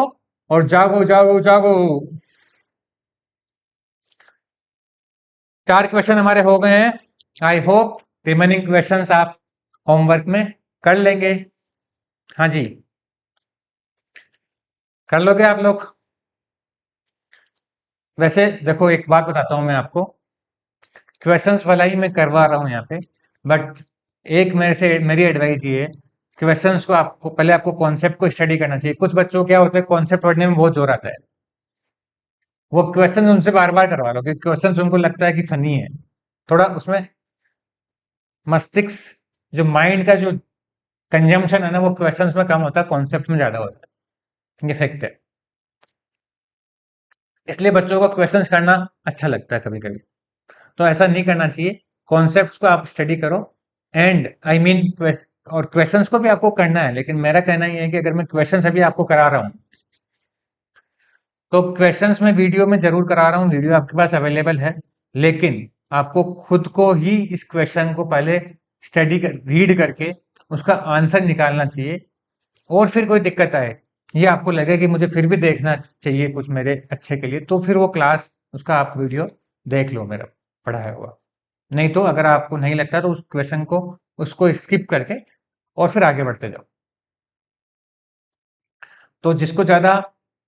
Speaker 1: और जागो जागो जागो। 4 क्वेश्चन हमारे हो गए हैं। आई होप रिमेनिंग क्वेश्चंस आप होमवर्क में कर लेंगे। हाँ जी, कर लोगे आप लोग? वैसे देखो, एक बात बताता हूं मैं आपको, क्वेश्चंस भला ही मैं करवा रहा हूं यहाँ पे, बट एक मेरी एडवाइस ये है, क्वेश्चंस को आपको कॉन्सेप्ट को स्टडी करना चाहिए। कुछ बच्चों को क्या होता है, कॉन्सेप्ट पढ़ने में बहुत जोर आता है, वो क्वेश्चन उनसे बार बार करवा लो, क्योंकि क्वेश्चन उनको लगता है कि फनी है। थोड़ा उसमें मस्तिष्क, जो माइंड का जो कंजम्पशन है ना, वो क्वेश्चंस में कम होता है, कॉन्सेप्ट में ज्यादा होता है। ये फैक्ट है। इसलिए बच्चों को क्वेश्चंस करना अच्छा लगता है कभी कभी, तो ऐसा नहीं करना चाहिए। कॉन्सेप्ट्स को आप स्टडी करो, एंड आई मीन और क्वेश्चंस को भी आपको करना है, लेकिन मेरा कहना ये है कि अगर मैं क्वेश्चंस अभी आपको करा रहा हूँ, तो क्वेश्चंस में वीडियो में जरूर करा रहा हूँ, वीडियो आपके पास अवेलेबल है, लेकिन आपको खुद को ही इस क्वेश्चन को पहले रीड करके उसका आंसर निकालना चाहिए। और फिर कोई दिक्कत आए, ये आपको लगे कि मुझे फिर भी देखना चाहिए कुछ मेरे अच्छे के लिए, तो फिर वो क्लास, उसका आप वीडियो देख लो मेरा पढ़ाया हुआ। नहीं तो अगर आपको नहीं लगता तो उस क्वेश्चन को, उसको स्किप करके और फिर आगे बढ़ते जाओ। तो जिसको ज्यादा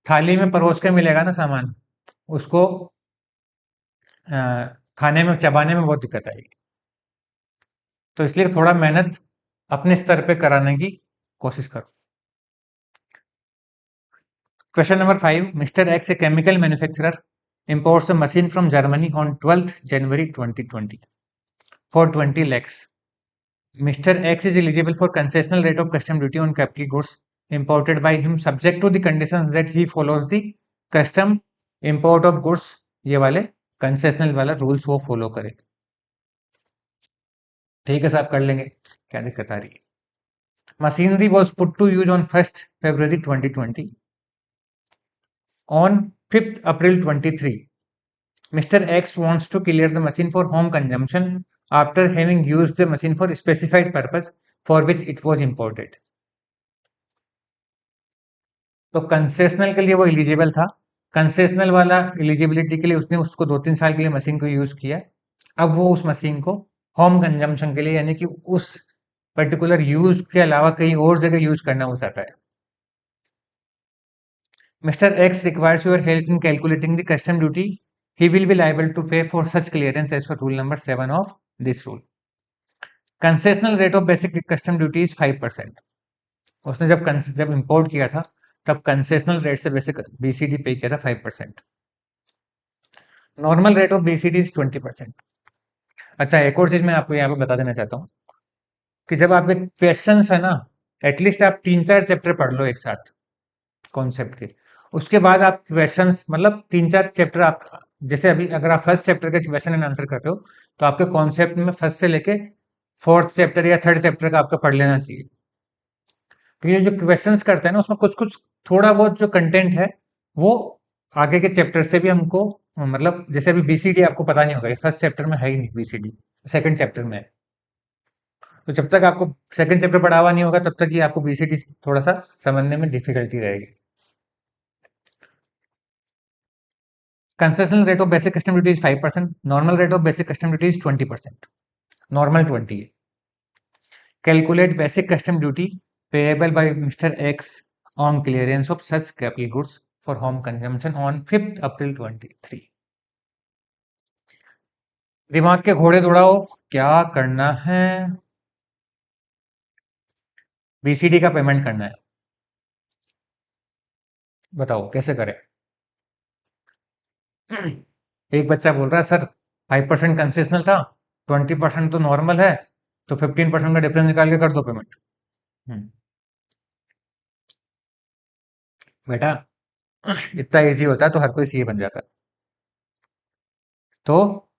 Speaker 1: थाली में परोस के मिलेगा ना सामान, उसको अ, खाने में, चबाने में बहुत दिक्कत आएगी। तो इसलिए थोड़ा मेहनत अपने स्तर पे कराने की कोशिश करो। Question number 5. Mr. X, a chemical manufacturer, imports a machine from Germany on 12th January 2020 for 20 lakhs. Mr. X is eligible for concessional rate of custom duty on capital goods imported by him subject to the conditions that he follows the custom import of goods. ये वाले concessional वाला rules वो follow करे. ठीक है साहब, कर लेंगे, क्या दिक्कत आ रही है. Machinery was put to use on 1st February 2020. On 5th April 23, Mr. X wants to clear the machine for home consumption after having used the machine for specified purpose for which it was imported. तो concessional के लिए वो eligible था. Concessional वाला eligibility के लिए उसने उसको 2-3 साल के लिए मशीन को यूज किया. अब वो उस मशीन को होम कंजम्पशन के लिए यानी कि उस पर्टिकुलर यूज के अलावा कहीं और जगह यूज करना वो चाहता है. Mr. X requires your help in calculating the custom duty. He will be liable to pay for such clearance as per rule number 7 of this rule. Concessional rate of basic custom duty is 5%. उसने जब import किया था तब concessional rate से basic BCD पे किया था 5%. Normal rate of BCD is 20%. अच्छा, एक और चीज मैं आपको यहाँ पे बता देना चाहता हूँ कि जब आपके क्वेश्चंस है ना, एटलीस्ट आप 3-4 चैप्टर पढ़ लो एक साथ कॉन्सेप्ट के. उसके बाद आप क्वेश्चंस मतलब 3-4 चैप्टर आप, जैसे अभी अगर आप फर्स्ट चैप्टर का क्वेश्चन एंड आंसर कर रहे हो तो आपके कॉन्सेप्ट में फर्स्ट से लेके 4th चैप्टर या 3rd चैप्टर का आपका पढ़ लेना चाहिए. क्योंकि जो क्वेश्चंस करते हैं ना उसमें कुछ कुछ थोड़ा बहुत जो कंटेंट है वो आगे के चैप्टर से भी हमको, मतलब जैसे अभी बीसीडी आपको पता नहीं होगा, फर्स्ट चैप्टर में है ही नहीं बीसीडी, सेकंड चैप्टर में है. तो जब तक आपको सेकंड चैप्टर पढ़ा हुआ नहीं होगा तब तक ही आपको बीसीडी थोड़ा सा समझने में डिफिकल्टी रहेगी. Concessional rate of basic custom duty is 5%. Normal rate of basic custom duty is 20%. Normal 20 है. Calculate basic custom duty payable by mister x on clearance of such capital goods for home consumption on 5th April 23. दिमाग के घोड़े दौड़ाओ, क्या करना है. BCD का payment करना है, बताओ कैसे करें. एक बच्चा बोल रहा है सर 5% कंसेशनल था, 20% तो नॉर्मल है, तो 15% का डिफरेंस निकाल के कर दो पेमेंट. बेटा इतना इजी होता है तो हर कोई सीए बन जाता है. तो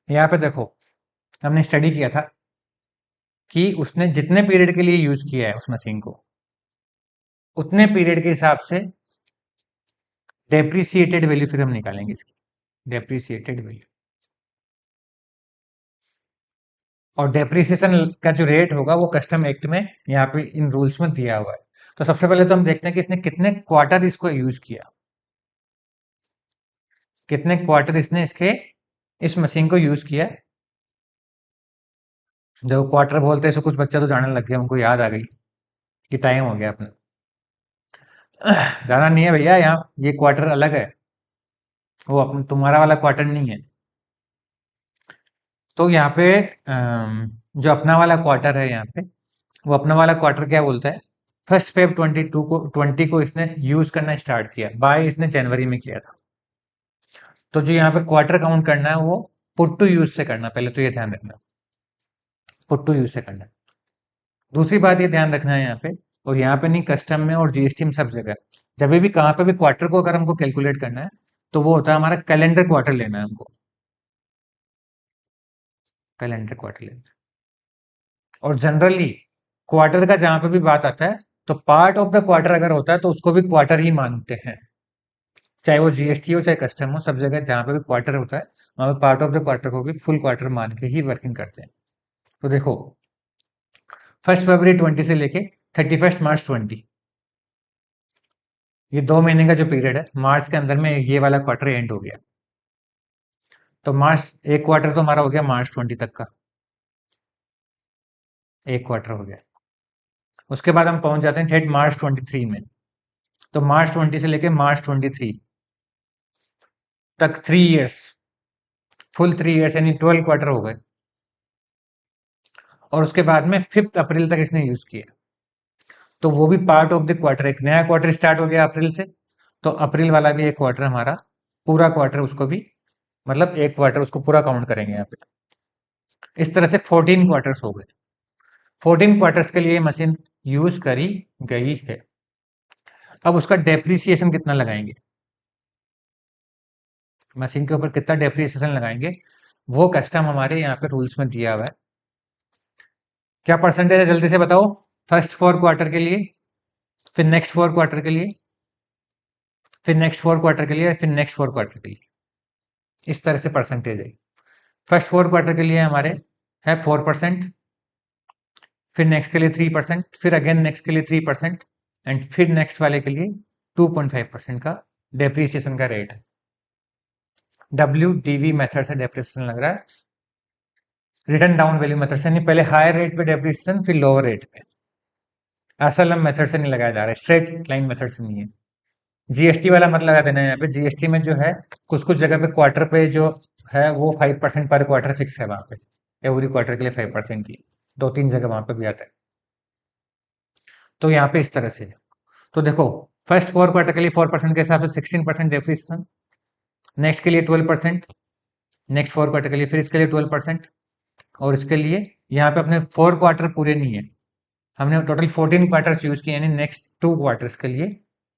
Speaker 1: यहाँ पे देखो, हमने स्टडी किया था कि उसने जितने पीरियड के लिए यूज किया है उस मशीन को, उतने पीरियड के हिसाब से डेप्रिसिएटेड वैल्यू फिर हम निकालेंगे इसकी. डेप्रिसिएटेड वैल्यू और डेप्रिसिएशन का जो रेट होगा वो कस्टम एक्ट में यहाँ पे इन रूल्स में दिया हुआ है. तो सबसे पहले तो हम देखते हैं कि इसने कितने क्वार्टर इसको यूज किया, कितने क्वार्टर इसने इस मशीन को यूज किया. जब क्वार्टर बोलते हैं तो कुछ बच्चा तो जानने लग गया, उनको याद आ गई कि टाइम हो गया अपना. जाना नहीं है भैया, यहाँ ये क्वार्टर अलग है, वो अपना तुम्हारा वाला क्वार्टर नहीं है. तो यहाँ पे जो अपना वाला क्वार्टर है यहाँ पे, वो अपना वाला क्वार्टर क्या बोलता है, 1st Feb 20 को इसने यूज करना स्टार्ट किया, बाय इसने जनवरी में किया था. तो जो यहाँ पे क्वार्टर काउंट करना है वो पुट टू यूज से करना, पहले तो ये ध्यान रखना, पुट टू यूज से करना. दूसरी बात ये ध्यान रखना है यहाँ पे, और यहाँ पे नहीं, कस्टम में और जीएसटी में सब जगह, जब भी कहाँ पे भी क्वार्टर को अगर हमको कैलकुलेट करना है तो वो होता है हमारा कैलेंडर क्वार्टर लेना है हमको, कैलेंडर क्वार्टर लेना. और जनरली क्वार्टर का जहां पे भी बात आता है तो पार्ट ऑफ द क्वार्टर अगर होता है तो उसको भी क्वार्टर ही मानते हैं, चाहे वो जीएसटी हो चाहे कस्टम हो, सब जगह जहां पे भी क्वार्टर होता है वहां पे पार्ट ऑफ द क्वार्टर को भी फुल क्वार्टर मान के ही वर्किंग करते हैं. तो देखो 1st February 20 से लेके 31st March 20, ये 2 महीने का जो पीरियड है, मार्च के अंदर में ये वाला क्वार्टर एंड हो गया. तो मार्च, एक क्वार्टर तो हमारा हो गया मार्च 20 तक का, एक क्वार्टर हो गया. उसके बाद हम पहुंच जाते हैं ठेठ मार्च 23 में. तो मार्च 20 से लेके मार्च 23 तक 3 इयर्स, फुल 3 इयर्स यानी 12 क्वार्टर हो गए. और उसके बाद में 5th अप्रैल तक इसने यूज किया. तो वो भी पार्ट ऑफ द क्वार्टर, एक नया क्वार्टर स्टार्ट हो गया अप्रैल से, तो अप्रैल वाला भी एक क्वार्टर हमारा, पूरा क्वार्टर उसको भी, मतलब एक क्वार्टर उसको पूरा काउंट करेंगे यहाँ पे। इस तरह से 14 क्वार्टर्स हो गए। 14 क्वार्टर्स के लिए मशीन यूज करी गई है। अब उसका डेप्रिसिएशन कितना लगाएंगे, मशीन के ऊपर कितना डेप्रिसिएशन लगाएंगे, वो कस्टम हमारे यहाँ पे रूल्स में दिया हुआ है। क्या परसेंटेज है जल्दी से बताओ, फर्स्ट 4 क्वार्टर के लिए, फिर नेक्स्ट 4 क्वार्टर के लिए, फिर नेक्स्ट 4 क्वार्टर के लिए, फिर नेक्स्ट 4 क्वार्टर के लिए, इस तरह से परसेंटेज है। फर्स्ट 4 क्वार्टर के लिए हमारे है 4%, फिर नेक्स्ट के लिए 3%, फिर अगेन नेक्स्ट के लिए 3%, एंड फिर नेक्स्ट वाले के लिए 2.5% का डेप्रिसिएशन का रेट है। WDV मेथड से डेप्रिसिएशन लग रहा है, रिटर्न डाउन वैल्यू मेथड से नहीं, पहले हायर रेट पे डेप्रिसिएशन फिर लोअर रेट पे, एसएलएम मेथड से नहीं लगाया जा रहा है, स्ट्रेट लाइन मेथड से नहीं है। जीएसटी वाला मत लगा देना है यहाँ पे, जीएसटी में जो है कुछ कुछ जगह पे क्वार्टर पे जो है वो 5% पर क्वार्टर फिक्स है वहां पे, एवरी क्वार्टर के लिए 5% की, 2-3 जगह वहां पे भी आता है। तो यहाँ पे इस तरह से, तो देखो फर्स्ट 4 क्वार्टर के लिए 4% के हिसाब से 16% डेप्रिसिएशन, नेक्स्ट के लिए 12%, नेक्स्ट 4 क्वार्टर के लिए फिर इसके लिए 12%, और इसके लिए यहाँ पे अपने 4 क्वार्टर पूरे नहीं है, हमने टोटल 14 क्वार्टर्स यूज किए, यानी नेक्स्ट 2 क्वार्टर्स के लिए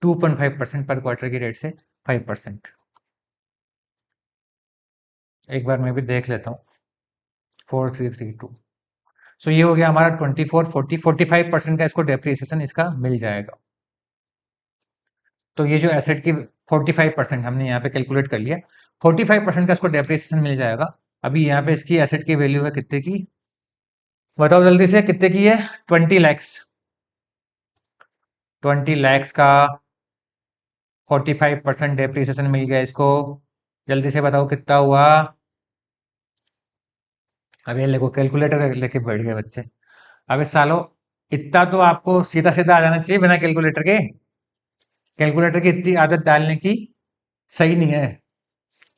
Speaker 1: 2.5% पर क्वार्टर की रेट से 5%। एक बार मैं भी देख लेता हूँ, 4332, सो ये हो गया हमारा 24, 40, 45% का इसको डेप्रिसिएशन इसका मिल जाएगा। तो ये जो एसेट की 45% हमने यहाँ पे कैलकुलेट कर लिया, 45% का इसको डेप्रिसिएशन मिल जाएगा। अभी यहाँ पे इसकी एसेट की वैल्यू है कितने की, बताओ जल्दी से कितने की है, 20 लैक्स, 20 लैक्स का 45% डेप्रिसिएशन मिल गया इसको, जल्दी से बताओ कितना हुआ। अब ये देखो कैलकुलेटर लेके बैठ गए बच्चे, अबे सालो इतना तो आपको सीधा सीधा आ जाना चाहिए बिना कैलकुलेटर के, कैलकुलेटर की इतनी आदत डालने की सही नहीं है।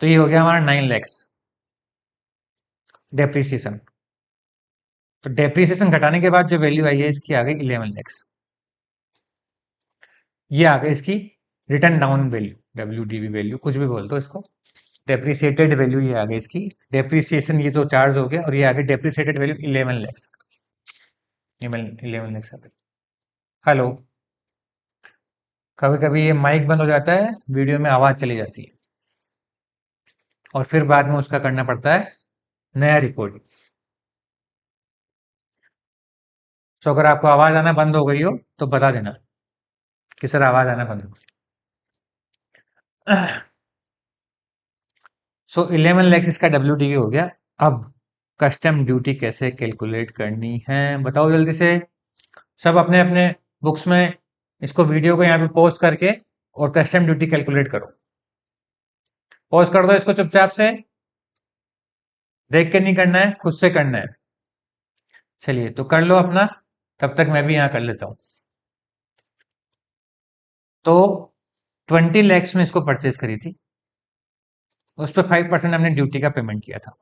Speaker 1: तो ये हो गया हमारा 9 लैक्स डेप्रिसिएशन। तो डेप्रिसिएशन घटाने के बाद जो वैल्यू आई है इसकी आ गई 11 लैक्स, ये आ गई इसकी return down value, WDV value कुछ भी बोल दो इसको, डेप्रिसिएटेड वैल्यू ये आ गई इसकी, डेप्रिसिएशन ये तो चार्ज हो गया, और ये आ गई डेप्रिसिएटेड वैल्यू 11 लैक्स, 11 लैक्स आ गई। हेलो, कभी कभी ये माइक बंद हो जाता है, वीडियो में आवाज चली जाती है, और फिर बाद में उसका करना पड़ता है नया रिकॉर्डिंग। तो अगर आपको आवाज आना बंद हो गई हो तो बता देना कि सर आवाज आना बंद हो गई। सो 11 लैक्स इसका WDV हो गया। अब कस्टम ड्यूटी कैसे कैलकुलेट करनी है बताओ जल्दी से, सब अपने अपने बुक्स में इसको वीडियो को यहाँ पे पोस्ट करके और कस्टम ड्यूटी कैलकुलेट करो, पोस्ट कर दो इसको चुपचाप से, देख के नहीं करना है, खुद से करना है। चलिए तो कर लो अपना, तब तक मैं भी यहाँ कर लेता हूँ। तो 20 लैक्स में इसको परचेज करी थी, उस पर 5% हमने ड्यूटी का पेमेंट किया था,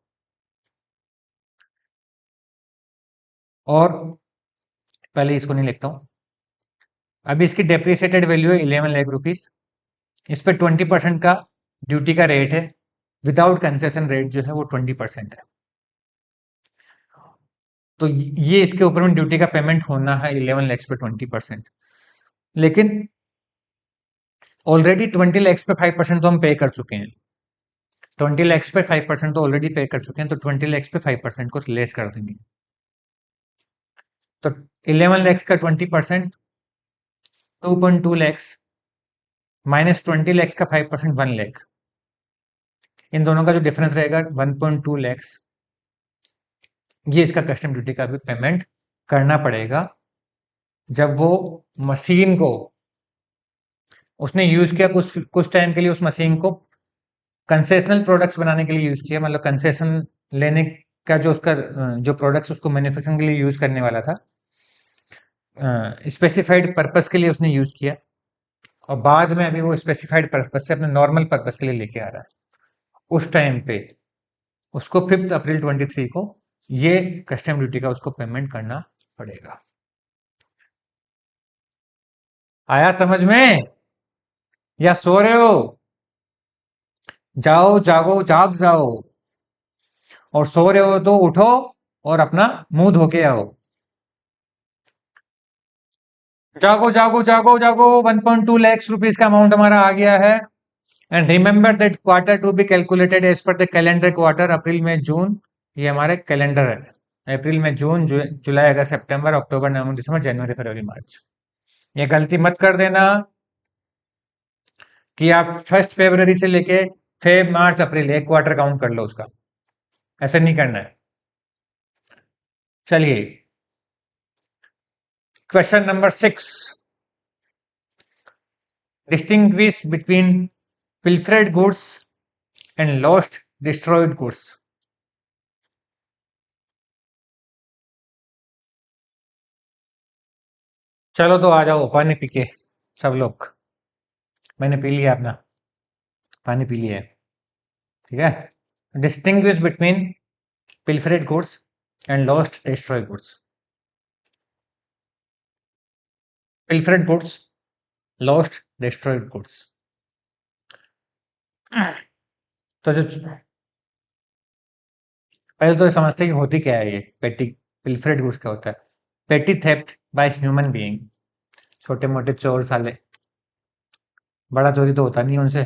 Speaker 1: और पहले इसको नहीं लिखता हूँ, अभी इसकी डेप्रिसिएटेड वैल्यू है 11 लाख रुपीस, इस पर 20% का ड्यूटी का रेट है, विदाउट कंसेशन रेट जो है वो 20% है। तो ये इसके ऊपर में ड्यूटी का पेमेंट होना है 11 लैक्स पे 20%, लेकिन ऑलरेडी 20 लैक्स पे 5% तो हम पे कर चुके हैं, 20 लैक्स पे 5% तो ऑलरेडी पे कर चुके हैं, तो 20 लैक्स पे 5% को लेस कर देंगे। तो 11 लैक्स का 20% 2.2 लैक्स, माइनस 20 लैक्स का 5% 1 लैख, इन दोनों का जो डिफरेंस रहेगा 1.2 लैक्स, ये इसका कस्टम ड्यूटी का भी पेमेंट करना पड़ेगा। जब वो मशीन को उसने यूज किया कुछ कुछ टाइम के लिए, उस मशीन को कंसेशनल प्रोडक्ट्स बनाने के लिए यूज किया, मतलब कंसेशन लेने का जो उसका जो प्रोडक्ट्स उसको मैन्युफैक्चरिंग के लिए यूज करने वाला था, स्पेसिफाइड पर्पस के लिए उसने यूज किया, और बाद में अभी वो स्पेसिफाइड पर्पस से अपने नॉर्मल पर्पस के लिए लेके आ रहा है, उस टाइम पे उसको 5 अप्रैल 23 को ये कस्टम ड्यूटी का उसको पेमेंट करना पड़ेगा। आया समझ में या सो रहे हो? जाओ जागो जाग जाओ, और सो रहे हो तो उठो और अपना मुंह धो के आओ। जागो जागो जागो जागो, 1.2 lakhs रुपीज का अमाउंट हमारा आ गया है। And remember that quarter to be calculated as per the calendar quarter, April में जून, ये हमारे कैलेंडर है। अप्रैल में जून, जुलाई अगस्त सितंबर अक्टूबर नवंबर दिसंबर जनवरी फरवरी मार्च। ये गलती मत कर देना कि आप 1 फरवरी से लेके फेब मार्च अप्रैल एक क्वार्टर काउंट कर लो उसका, ऐसा नहीं करना है। चलिए, question number 6, distinguish between pilfered goods and lost destroyed goods. चलो तो आ जाओ पानी पी के सब लोग। मैंने पी लिया अपना पानी, पी लिया है, ठीक है। Distinguish between pilfered goods and lost destroyed goods. Pilfered goods, lost destroyed goods. तो जो पहले तो ये समझते हैं कि होती क्या है ये पेटी पिल्फरेड गुड्स, क्या होता है? पेटी थेफ्ट बाय ह्यूमन बीइंग, छोटे मोटे चोर साले, बड़ा चोरी तो होता नहीं है उनसे,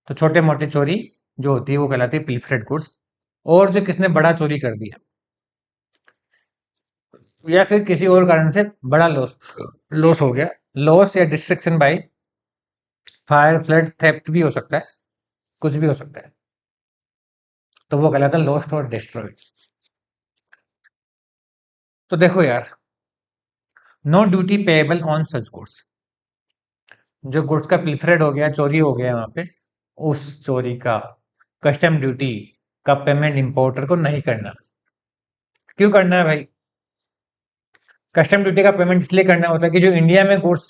Speaker 1: तो छोटे मोटे चोरी जो होती है वो कहलाती है पिल्फरेड गुड्स। और जो किसने बड़ा चोरी कर दिया या फिर किसी और कारण से बड़ा लॉस लॉस हो गया, लॉस या destruction by fire, flood, theft भी हो सकता है, कुछ भी हो सकता है, तो वो कहलाता है लॉस्ट और डिस्ट्रॉयड। तो देखो यार, no duty payable on such goods, जो गुड्स का पिल्फरेड हो गया, चोरी हो गया वहां पे, उस चोरी का कस्टम ड्यूटी का पेमेंट इंपोर्टर को नहीं करना। क्यों करना है भाई? कस्टम ड्यूटी का पेमेंट इसलिए करना होता है कि जो इंडिया में गुड्स,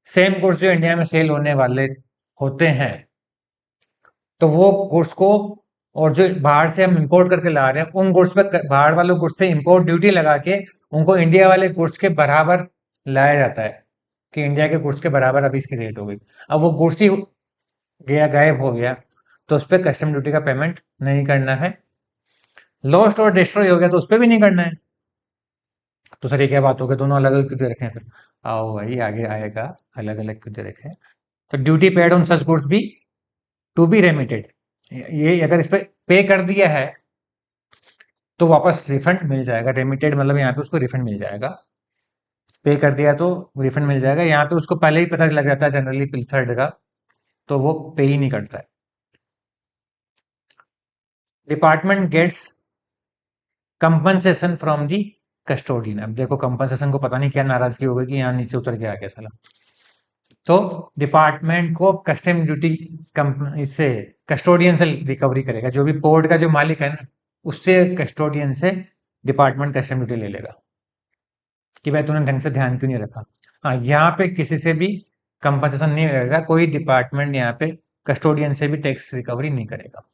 Speaker 1: सेम गुड्स जो इंडिया में सेल होने वाले होते हैं, तो वो गुड्स को, और जो बाहर से हम इंपोर्ट करके ला रहे हैं उन गुड्स पे, बाहर वाले गुड्स पे इंपोर्ट ड्यूटी लगा के उनको इंडिया वाले गुड्स के बराबर लाया जाता है, कि इंडिया के गुड्स के बराबर अभी इसकी रेट हो गई। अब वो गुड्स ही गया, गायब हो गया, तो उस पर कस्टम ड्यूटी का पेमेंट नहीं करना है। लॉस्ट और डिस्ट्रॉय हो गया तो उस पर भी नहीं करना है। तो सर ये क्या बात हो गई, दोनों अलग अलग क्यों दे रखे हैं फिर? आओ भाई आगे आएगा, अलग अलग क्यों दे रखे हैं। तो duty paid on such goods be to be remitted, ये अगर इस पे पे कर दिया है तो वापस रिफंड मिल जाएगा। रेमिटेड मतलब यहाँ पे उसको रिफंड मिल जाएगा, पे कर दिया तो रिफंड मिल जाएगा। यहाँ पे उसको पहले ही पता लग जाता है जनरली पिल्फर्ड का, तो वो पे ही नहीं करता है। Department gets compensation from the custodian. अब देखो कंपनसेशन को पता नहीं क्या नाराजगी हो गई कि यहाँ नीचे उतर के आ गया साला। तो डिपार्टमेंट को कस्टम ड्यूटी इससे कस्टोडियन से रिकवरी करेगा, जो भी पोर्ट का जो मालिक है ना, उससे कस्टोडियन से डिपार्टमेंट कस्टम ड्यूटी ले लेगा कि भाई तूने ढंग से ध्यान क्यों नहीं रखा। हाँ, यहाँ पे किसी से भी कंपनसेशन नहीं रहेगा, कोई डिपार्टमेंट यहाँ पे कस्टोडियन से भी टैक्स रिकवरी नहीं करेगा।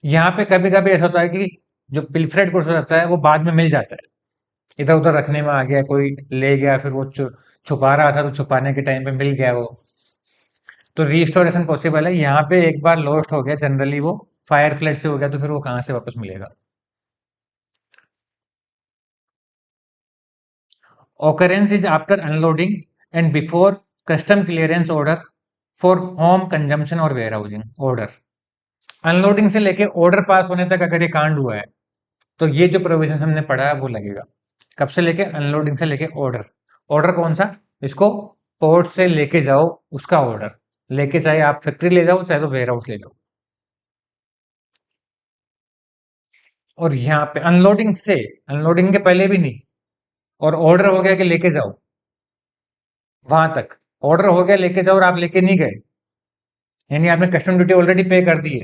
Speaker 1: यहाँ पे कभी कभी ऐसा होता है कि जो पिल्फरेड गुड्स होता है वो बाद में मिल जाता है, इधर उधर रखने में आ गया, कोई ले गया, फिर वो छुपा रहा था तो छुपाने के टाइम पे मिल गया वो, तो रिस्टोरेशन पॉसिबल है। यहाँ पे एक बार लॉस्ट हो गया, जनरली वो फायर फ्लड से हो गया, तो फिर वो कहाँ से वापस मिलेगा? Occurrence is after unloading and before custom clearance order for home consumption और वेयर हाउसिंग ऑर्डर। अनलोडिंग से लेके ऑर्डर पास होने तक अगर ये कांड हुआ है तो ये जो प्रोविजन हमने पढ़ा है वो लगेगा। कब से लेके? अनलोडिंग से लेके ऑर्डर। ऑर्डर कौन सा? इसको पोर्ट से लेके जाओ, उसका ऑर्डर लेके, चाहे आप फैक्ट्री ले जाओ चाहे तो वेयर हाउस ले जाओ। और यहाँ पे अनलोडिंग से, अनलोडिंग के पहले भी नहीं, और ऑर्डर हो गया कि लेके जाओ, वहां तक ऑर्डर हो गया लेके जाओ और आप लेके नहीं गए, यानी आपने कस्टम ड्यूटी ऑलरेडी पे कर दी है,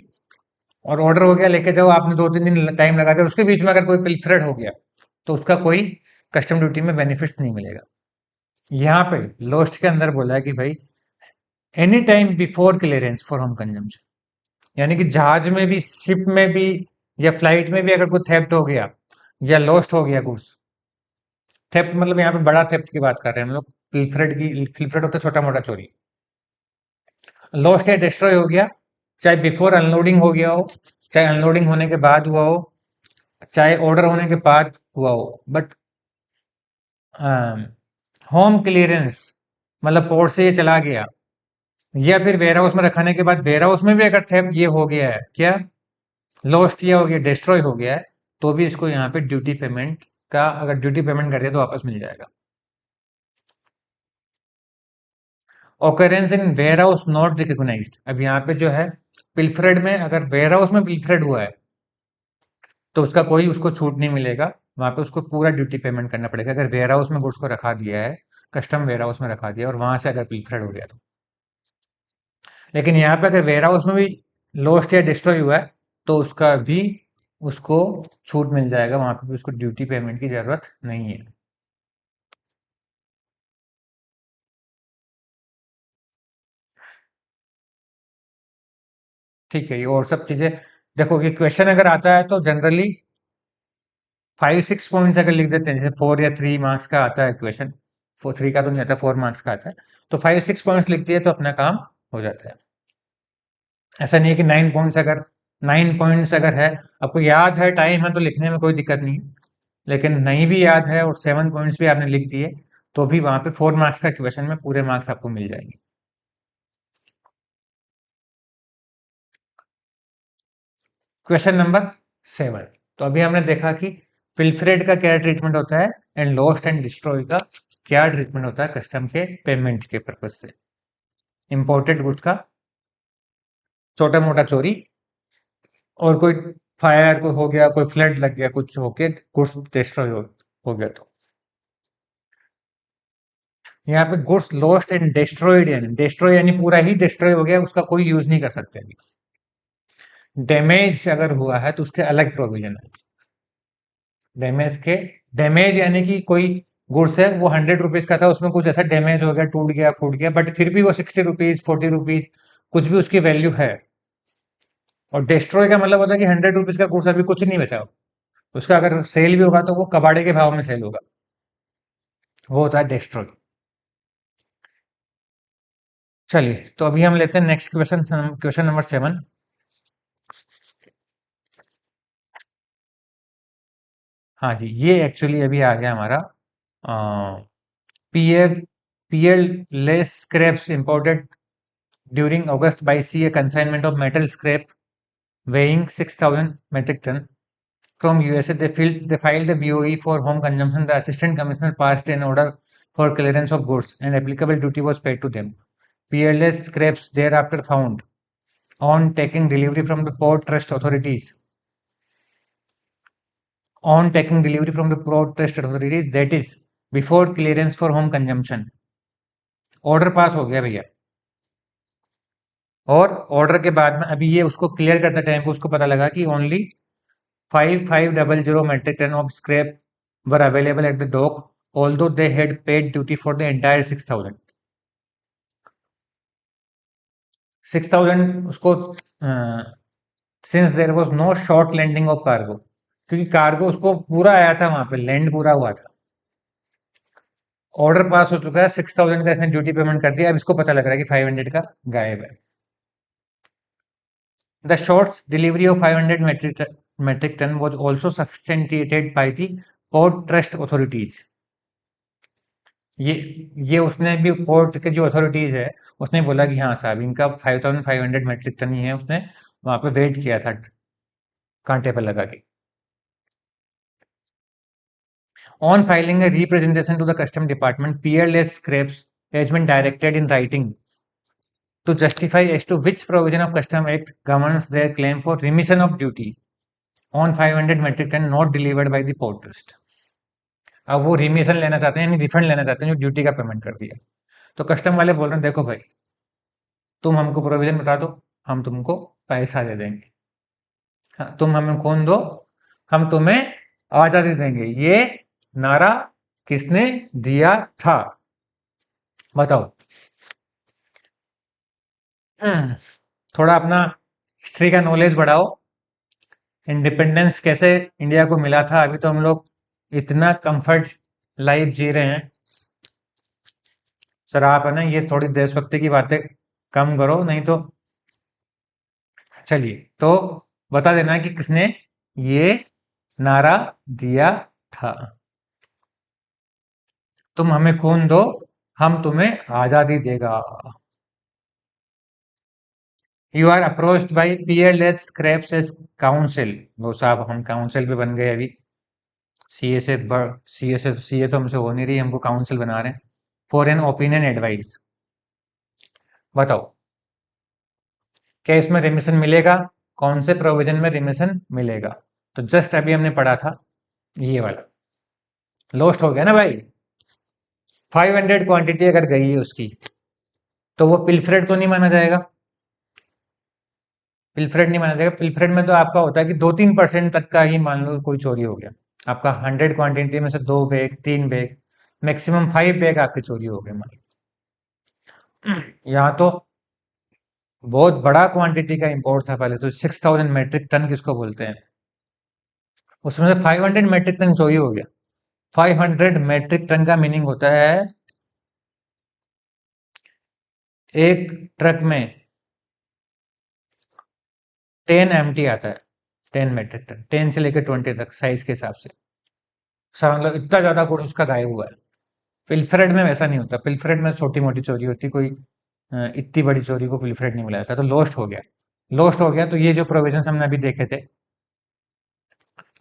Speaker 1: और ऑर्डर हो गया लेके जाओ, आपने 2-3 दिन टाइम लगा दिया, उसके बीच में अगर कोई पिलफरेड हो गया तो उसका कोई कस्टम ड्यूटी में बेनिफिट्स नहीं मिलेगा। यहाँ पे लॉस्ट के अंदर बोला है कि भाई any time before clearance for home consumption, यानी कि जहाज में भी, शिप में भी, या फ्लाइट में भी अगर कोई थेफ्ट हो गया या लॉस्ट हो गया गुड्स, थेफ्ट मतलब यहाँ पे बड़ा थेफ्ट की बात कर रहे हैं हम लोग। पिल्फरेड होता है छोटा मोटा चोरी। लॉस्ट या डिस्ट्रॉय हो गया, चाहे बिफोर अनलोडिंग हो गया हो, चाहे अनलोडिंग होने के बाद हुआ हो, चाहे ऑर्डर होने के बाद हुआ हो, बट होम क्लियरेंस मतलब पोर्ट से ये चला गया, या फिर वेयर हाउस में रखने के बाद वेयर हाउस में भी अगर थेफ्ट ये हो गया है, क्या लॉस्ट या हो गया, डिस्ट्रॉय हो गया है, तो भी इसको यहाँ पे ड्यूटी पेमेंट का, अगर ड्यूटी पेमेंट कर दिया तो वापस मिल जाएगा। Occurrence in warehouse not recognised, अब यहाँ पे जो है पिल्फरेड में, अगर वेयर हाउस में पिल्फरेड हुआ है तो उसका कोई उसको छूट नहीं मिलेगा, वहां पे उसको पूरा ड्यूटी पेमेंट करना पड़ेगा। अगर वेयर हाउस में गुड्स को रखा दिया है, कस्टम वेयर हाउस में रखा दिया और वहां से अगर पिल्फरेड हो गया तो। लेकिन यहाँ पे अगर वेयर हाउस में भी लॉस्ट या डिस्ट्रॉय हुआ है तो उसका भी उसको छूट मिल जाएगा, वहां पे भी उसको ड्यूटी पेमेंट की जरूरत नहीं है। ठीक है, ये और सब चीजें देखो, ये क्वेश्चन अगर आता है तो जनरली 5-6 पॉइंट्स अगर लिख देते हैं, जैसे 4 या 3 मार्क्स का आता है क्वेश्चन, 3 का तो नहीं आता, 4 मार्क्स का आता है, तो 5-6 पॉइंट्स लिख दिए तो अपना काम हो जाता है। ऐसा नहीं है कि 9 पॉइंट्स अगर है, आपको याद है, टाइम है, तो लिखने में कोई दिक्कत नहीं है। लेकिन नहीं भी याद है और 7 पॉइंट्स भी आपने लिख दिए, तो भी वहां पे 4 मार्क्स का क्वेश्चन में पूरे मार्क्स आपको मिल जाएंगे। Question number 7। तो अभी हमने देखा कि पिल्फरेड का क्या ट्रीटमेंट होता है एंड लॉस्ट एंड डिस्ट्रॉय का क्या ट्रीटमेंट होता है कस्टम के पेमेंट के पर्पज से। इंपोर्टेड गुड्स का छोटा मोटा चोरी, और कोई फायर कोई हो गया, कोई फ्लड लग गया, कुछ होके गुड्स डिस्ट्रॉय हो गया तो। यहाँ पे गुड्स लॉस्ट एंड डिस्ट्रॉयड, यानी डिस्ट्रॉय यानी पूरा ही डिस्ट्रॉय हो गया, उसका कोई यूज नहीं कर सकते अभी। डैमेज अगर हुआ है तो उसके अलग प्रोविजन है। डैमेज के, डैमेज यानी कि कोई गुड्स है वो 100 रुपीज का था, उसमें कुछ ऐसा डैमेज हो गया, टूट गया फूट गया, बट फिर भी वो 60 रुपीज 40 रुपीज कुछ भी उसकी वैल्यू है। और डिस्ट्रॉय का मतलब होता है कि 100 रुपीज का गुड्स अभी कुछ नहीं बचा, उसका अगर सेल भी होगा तो वो कबाड़े के भाव में सेल होगा, वो होता है डिस्ट्रॉय। चलिए, तो अभी हम लेते हैं नेक्स्ट क्वेश्चन, क्वेश्चन नंबर 7। हाँ जी, ये एक्चुअली अभी आ गया हमारा peer peer less scraps imported during August by sea, a consignment of metal scrap weighing 6,000 metric ton from USA. They filed the BOE for home consumption. The assistant commissioner passed an order for clearance of goods, and applicable duty was paid to them. Peerless scraps thereafter found on taking delivery from the port trust authorities. On taking delivery from the port trust authorities, that is before clearance for home consumption. Order pass हो गया भैया, और order के बाद में अभी ये उसको क्लियर करते टाइम पे उसको पता लगा कि only 5500 metric ton of scrap were available at the dock, although they had paid duty for the entire 6000। 6000 उसको, since there was no short landing of cargo, क्योंकि कार्गो उसको पूरा आया था, वहां पे लैंड पूरा हुआ था, ऑर्डर पास हो चुका है, 6000 का इसने ड्यूटी पेमेंट कर दिया, अब इसको पता लग रहा है कि 500 का गायब है। The short's delivery of 500 metric ton was also substantiated by the port trust authorities. ये ये उसने भी पोर्ट के जो अथॉरिटीज है, उसने बोला कि हाँ साहब, इनका 5500 मेट्रिक टन ही है, उसने वहां पे वेट किया था कांटे पर लगा के। On filing a representation to the custom department, peerless scraps has been directed in writing to justify as to which provision of custom act governs their claim for remission of duty on 500 metric ton not delivered by the port trust. अब वो remission लेना चाहते हैं, यानी refund लेना चाहते हैं जो ड्यूटी का पेमेंट कर दिया। तो कस्टम वाले बोल रहे हैं, देखो भाई, तुम हमको प्रोविजन बता दो, हम तुमको पैसा दे देंगे। हाँ, तुम हमें खून दो, हम तुम्हें आजादी देंगे। ये नारा किसने दिया था, बताओ। थोड़ा अपना हिस्ट्री का नॉलेज बढ़ाओ। इंडिपेंडेंस कैसे इंडिया को मिला था, अभी तो हम लोग इतना कंफर्ट लाइफ जी रहे हैं। सर आप है ना ये थोड़ी देशभक्ति की बातें कम करो, नहीं तो। चलिए, तो बता देना कि किसने ये नारा दिया था। तुम हमें खून दो, हम तुम्हें आजादी देगा। You are approached by PLS scraps as counsel. वो साहब हम काउंसिल पे बन गए अभी। सीए से सीए तो हमसे हो नहीं रही, हमको काउंसिल बना रहे हैं। For an opinion advice. बताओ, क्या इसमें रिमिशन मिलेगा? कौन से प्रोविजन में रिमिशन मिलेगा? तो जस्ट अभी हमने पढ़ा था ये वाला। लॉस्ट हो गया ना भाई। 500 क्वांटिटी अगर गई है उसकी, तो वो पिलफरेड तो नहीं माना जाएगा। पिलफरेड नहीं माना जाएगा। पिलफरेड में तो आपका होता है कि 2-3% तक का ही मान लो कोई चोरी हो गया। आपका 100 क्वांटिटी में से 2 बैग, 3 बैग, मैक्सिमम 5 बैग आपकी चोरी हो गए मान लो। यहाँ तो बहुत बड़ा क्वांटिटी का इंपोर्ट था पहले तो। 6000 मेट्रिक टन किसको बोलते हैं, उसमें से 500 मेट्रिक टन चोरी हो गया। 500 मेट्रिक टन का मीनिंग होता है एक ट्रक में 10 MT आता है। 10 मेट्रिक टन, 10 से लेकर 20 तक साइज के हिसाब से। सर मतलब इतना ज्यादा गुड़ उसका गायब हुआ है। पिलफरेड में वैसा नहीं होता। पिलफरेड में छोटी मोटी चोरी होती, कोई इतनी बड़ी चोरी को पिलफरेड नहीं मिला जाता। तो लॉस्ट हो गया। लॉस्ट हो गया तो ये जो प्रोविजन हमने अभी देखे थे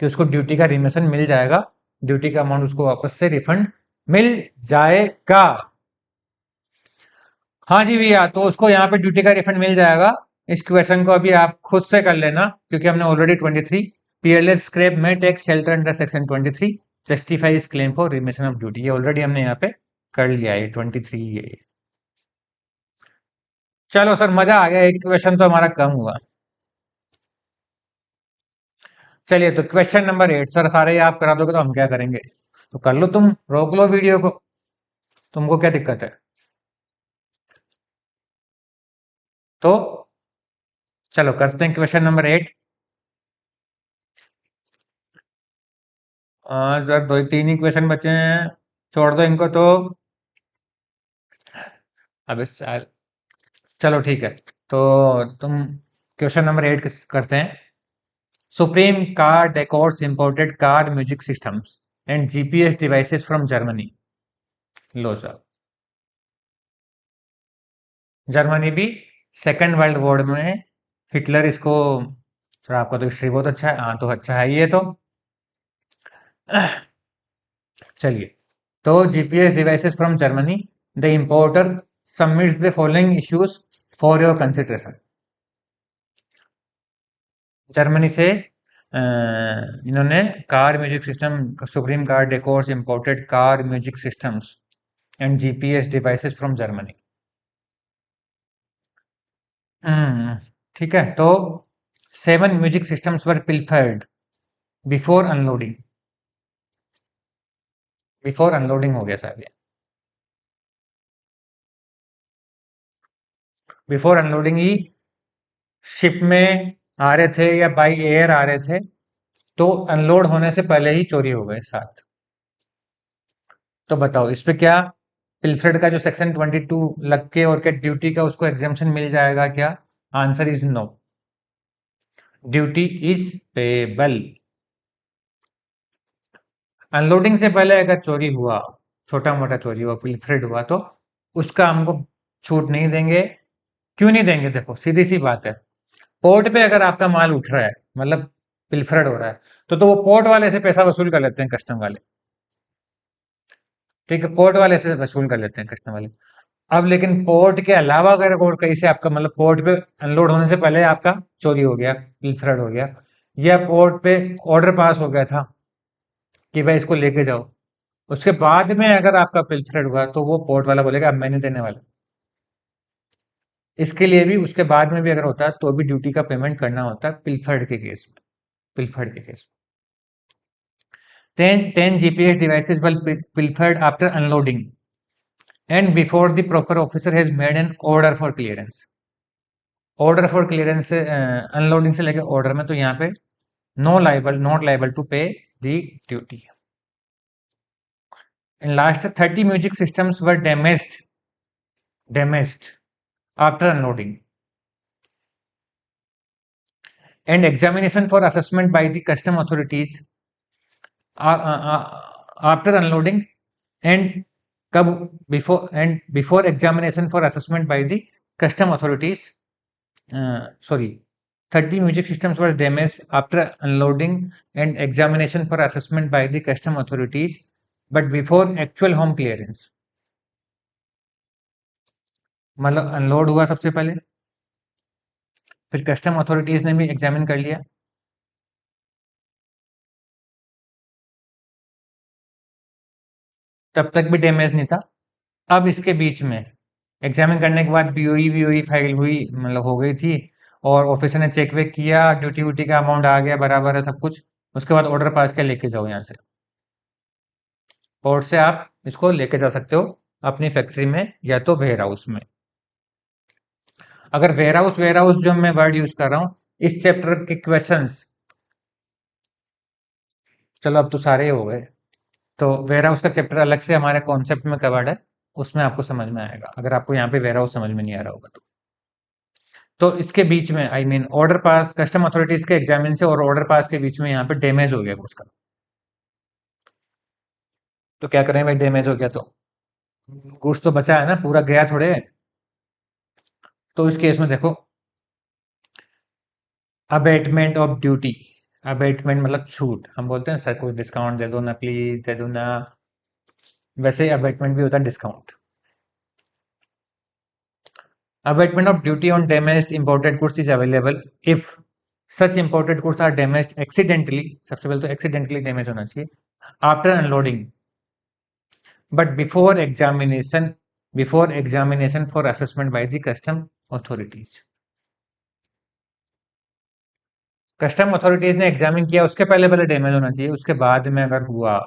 Speaker 1: कि उसको ड्यूटी का रिमिशन मिल जाएगा, ड्यूटी का अमाउंट उसको वापस से रिफंड मिल जाएगा। हाँ जी भैया, तो उसको यहाँ पे ड्यूटी का रिफंड मिल जाएगा। इस क्वेश्चन को अभी आप खुद से कर लेना, क्योंकि हमने ऑलरेडी 23 पीएलएस स्क्रैप में take shelter under section 23 justifies claim for remission of duty, ये ऑलरेडी हमने यहाँ पे कर लिया है 23 ये। चलो सर, मजा आ गया, एक क्वेश्चन तो हमारा कम हुआ। चलिए, तो क्वेश्चन नंबर 8 सर, सारे ही आप करा दोगे तो हम क्या करेंगे? तो कर लो, तुम रोक लो वीडियो को, तुमको क्या दिक्कत है? तो चलो करते हैं क्वेश्चन नंबर 8। सर दो तीन ही क्वेश्चन बचे हैं, छोड़ दो इनको तो। अब चलो ठीक है, तो तुम क्वेश्चन नंबर 8 करते हैं। Supreme car decors imported car music systems and GPS devices from Germany. Low sir, Germany भी सेकेंड वर्ल्ड वॉर में हिटलर इसको। सर आपका तो हिस्ट्री बहुत अच्छा है। हाँ, तो अच्छा है ये तो। चलिए, तो GPS devices from Germany, the importer submits the following issues for your consideration. Germany से इन्होंने car music system, supreme car decors imported car music systems and GPS devices from Germany. ठीक है, तो 7 म्यूजिक सिस्टम्स वर पिल्फर्ड before unloading. Before unloading हो गया साहब ये। Before unloading ही ship में आ रहे थे या बाई एयर आ रहे थे, तो अनलोड होने से पहले ही चोरी हो गए साथ। तो बताओ इस पे क्या पिल्फर्ड का जो सेक्शन 22 लग के और क्या ड्यूटी का उसको एग्जाम्पशन मिल जाएगा क्या? Answer is no. Duty is payable. Unloading से पहले अगर चोरी हुआ, छोटा मोटा चोरी हुआ, पिलफरेड हुआ, तो उसका हमको छूट नहीं देंगे। क्यों नहीं देंगे? देखो सीधी सी बात है, पोर्ट पे अगर आपका माल उठ रहा है, मतलब पिलफरेड हो रहा है, तो वो पोर्ट वाले से पैसा वसूल कर लेते हैं कस्टम वाले। ठीक है, पोर्ट वाले से वसूल कर लेते हैं कस्टम वाले। अब लेकिन पोर्ट के अलावा अगर और कहीं से आपका मतलब पोर्ट पे अनलोड होने से पहले आपका चोरी हो गया, पिलफरेड हो गया, या पोर्ट पे ऑर्डर पास हो गया था कि भाई इसको लेके जाओ, उसके बाद में अगर आपका पिलफरेड हुआ, तो वो पोर्ट वाला बोलेगा अब मैं नहीं देने वाला। इसके लिए भी उसके बाद में भी अगर होता है तो भी ड्यूटी का पेमेंट करना होता है पिलफर्ड के केस में। पिलफर्ड के केस में 10 GPS devices were pilfered after unloading and before the proper officer has made an order for clearance। Order for clearance से अनलोडिंग से लेके ऑर्डर में, तो यहाँ पे no liable, not liable to pay the duty. In last 30 music systems were damaged after unloading. And examination for assessment by the custom authorities after unloading and before examination for assessment by the custom authorities. Sorry, 30 music systems were damaged after unloading and examination for assessment by the custom authorities, but before actual home clearance. मतलब unload हुआ सबसे पहले, फिर custom authorities ने भी examine कर लिया, तब तक भी डैमेज नहीं था। अब इसके बीच में एग्जामिन करने के बाद बीओई फाइल हुई, मतलब हो गई थी, और ऑफिसर ने चेक वेक किया, ड्यूटी व्यूटी का अमाउंट आ गया बराबर है सब कुछ। उसके बाद ऑर्डर पास कर लेके जाओ यहाँ से, पोर्ट से आप इसको लेके जा सकते हो अपनी फैक्ट्री में या तो वेयर हाउस में। अगर वेयर हाउस जो मैं वर्ड यूज कर रहा हूँ, इस चैप्टर के क्वेश्चंस, चलो अब तो सारे हो गए, तो वेयर हाउस का चैप्टर अलग से हमारे कॉन्सेप्ट में कवर्ड है, उसमें आपको समझ में आएगा, अगर आपको यहाँ पे वेयर हाउस समझ में नहीं आ रहा होगा तो इसके बीच में I mean order pass, custom authorities के एग्जामिन से और ऑर्डर पास के बीच में यहाँ पे डैमेज हो गया कुछ का, तो क्या करें भाई, डैमेज हो गया तो गुड्स तो बचा है ना, पूरा गया थोड़े। तो इस केस में देखो, अबेटमेंट ऑफ ड्यूटी, अबेटमेंट मतलब छूट, हम बोलते हैं सर कुछ डिस्काउंट दे दो ना प्लीज, दे दो ना, वैसे अबेटमेंट भी होता है discount. Abatement of duty on damaged imported goods is available if such imported goods are damaged accidentally, सबसे पहले तो accidentally damage होना चाहिए, after unloading, but before examination for assessment by the custom authorities. Custom authorities ने examine किया, उसके पहले पहले डैमेज होना चाहिए, उसके बाद में अगर हुआ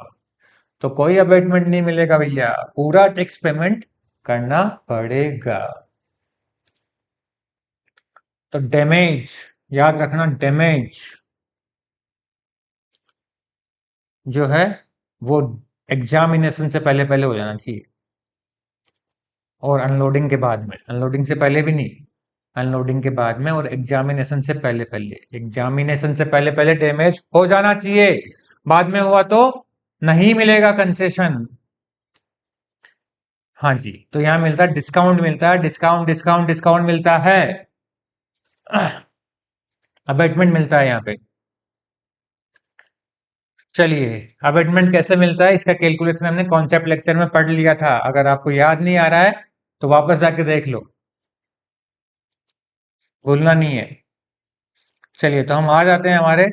Speaker 1: तो कोई अबेटमेंट नहीं मिलेगा भैया, पूरा टैक्स पेमेंट करना पड़ेगा। तो डैमेज याद रखना, डैमेज जो है वो एग्जामिनेशन से पहले पहले हो जाना चाहिए, और अनलोडिंग के बाद में, अनलोडिंग से पहले भी नहीं, अनलोडिंग के बाद में और एग्जामिनेशन से पहले पहले, एग्जामिनेशन से पहले पहले डैमेज हो जाना चाहिए, बाद में हुआ तो नहीं मिलेगा कंसेशन। हाँ जी, तो यहाँ मिलता है डिस्काउंट, मिलता है डिस्काउंट, डिस्काउंट डिस्काउंट मिलता है, अबेटमेंट मिलता है यहाँ पे। चलिए, अबेटमेंट कैसे मिलता है, इसका कैलकुलेशन हमने कॉन्सेप्ट लेक्चर में पढ़ लिया था, अगर आपको याद नहीं आ रहा है तो वापस जाके देख लो, भूलना नहीं है। चलिए, तो हम आ जाते हैं हमारे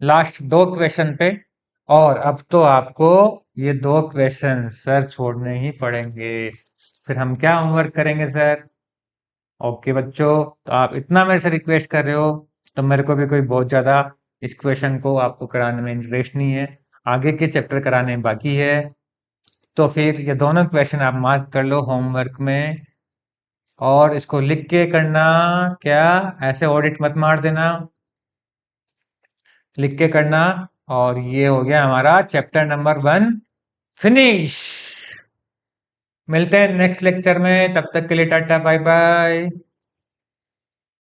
Speaker 1: लास्ट दो क्वेश्चन पे, और अब तो आपको ये दो क्वेश्चन सर छोड़ने ही पड़ेंगे, फिर हम क्या होमवर्क करेंगे सर। ओके बच्चों, तो आप इतना मेरे से रिक्वेस्ट कर रहे हो, तो मेरे को भी कोई बहुत ज्यादा इस क्वेश्चन को आपको कराने में इंटरेस्ट नहीं है, आगे के चैप्टर कराने बाकी है, तो फिर ये दोनों क्वेश्चन आप मार्क कर लो होमवर्क में, और इसको लिख के करना, क्या ऐसे ऑडिट मत मार देना, लिख के करना। और ये हो गया हमारा चैप्टर नंबर 1 फिनिश। मिलते हैं नेक्स्ट लेक्चर में, तब तक के लिए टाटा बाय बाय।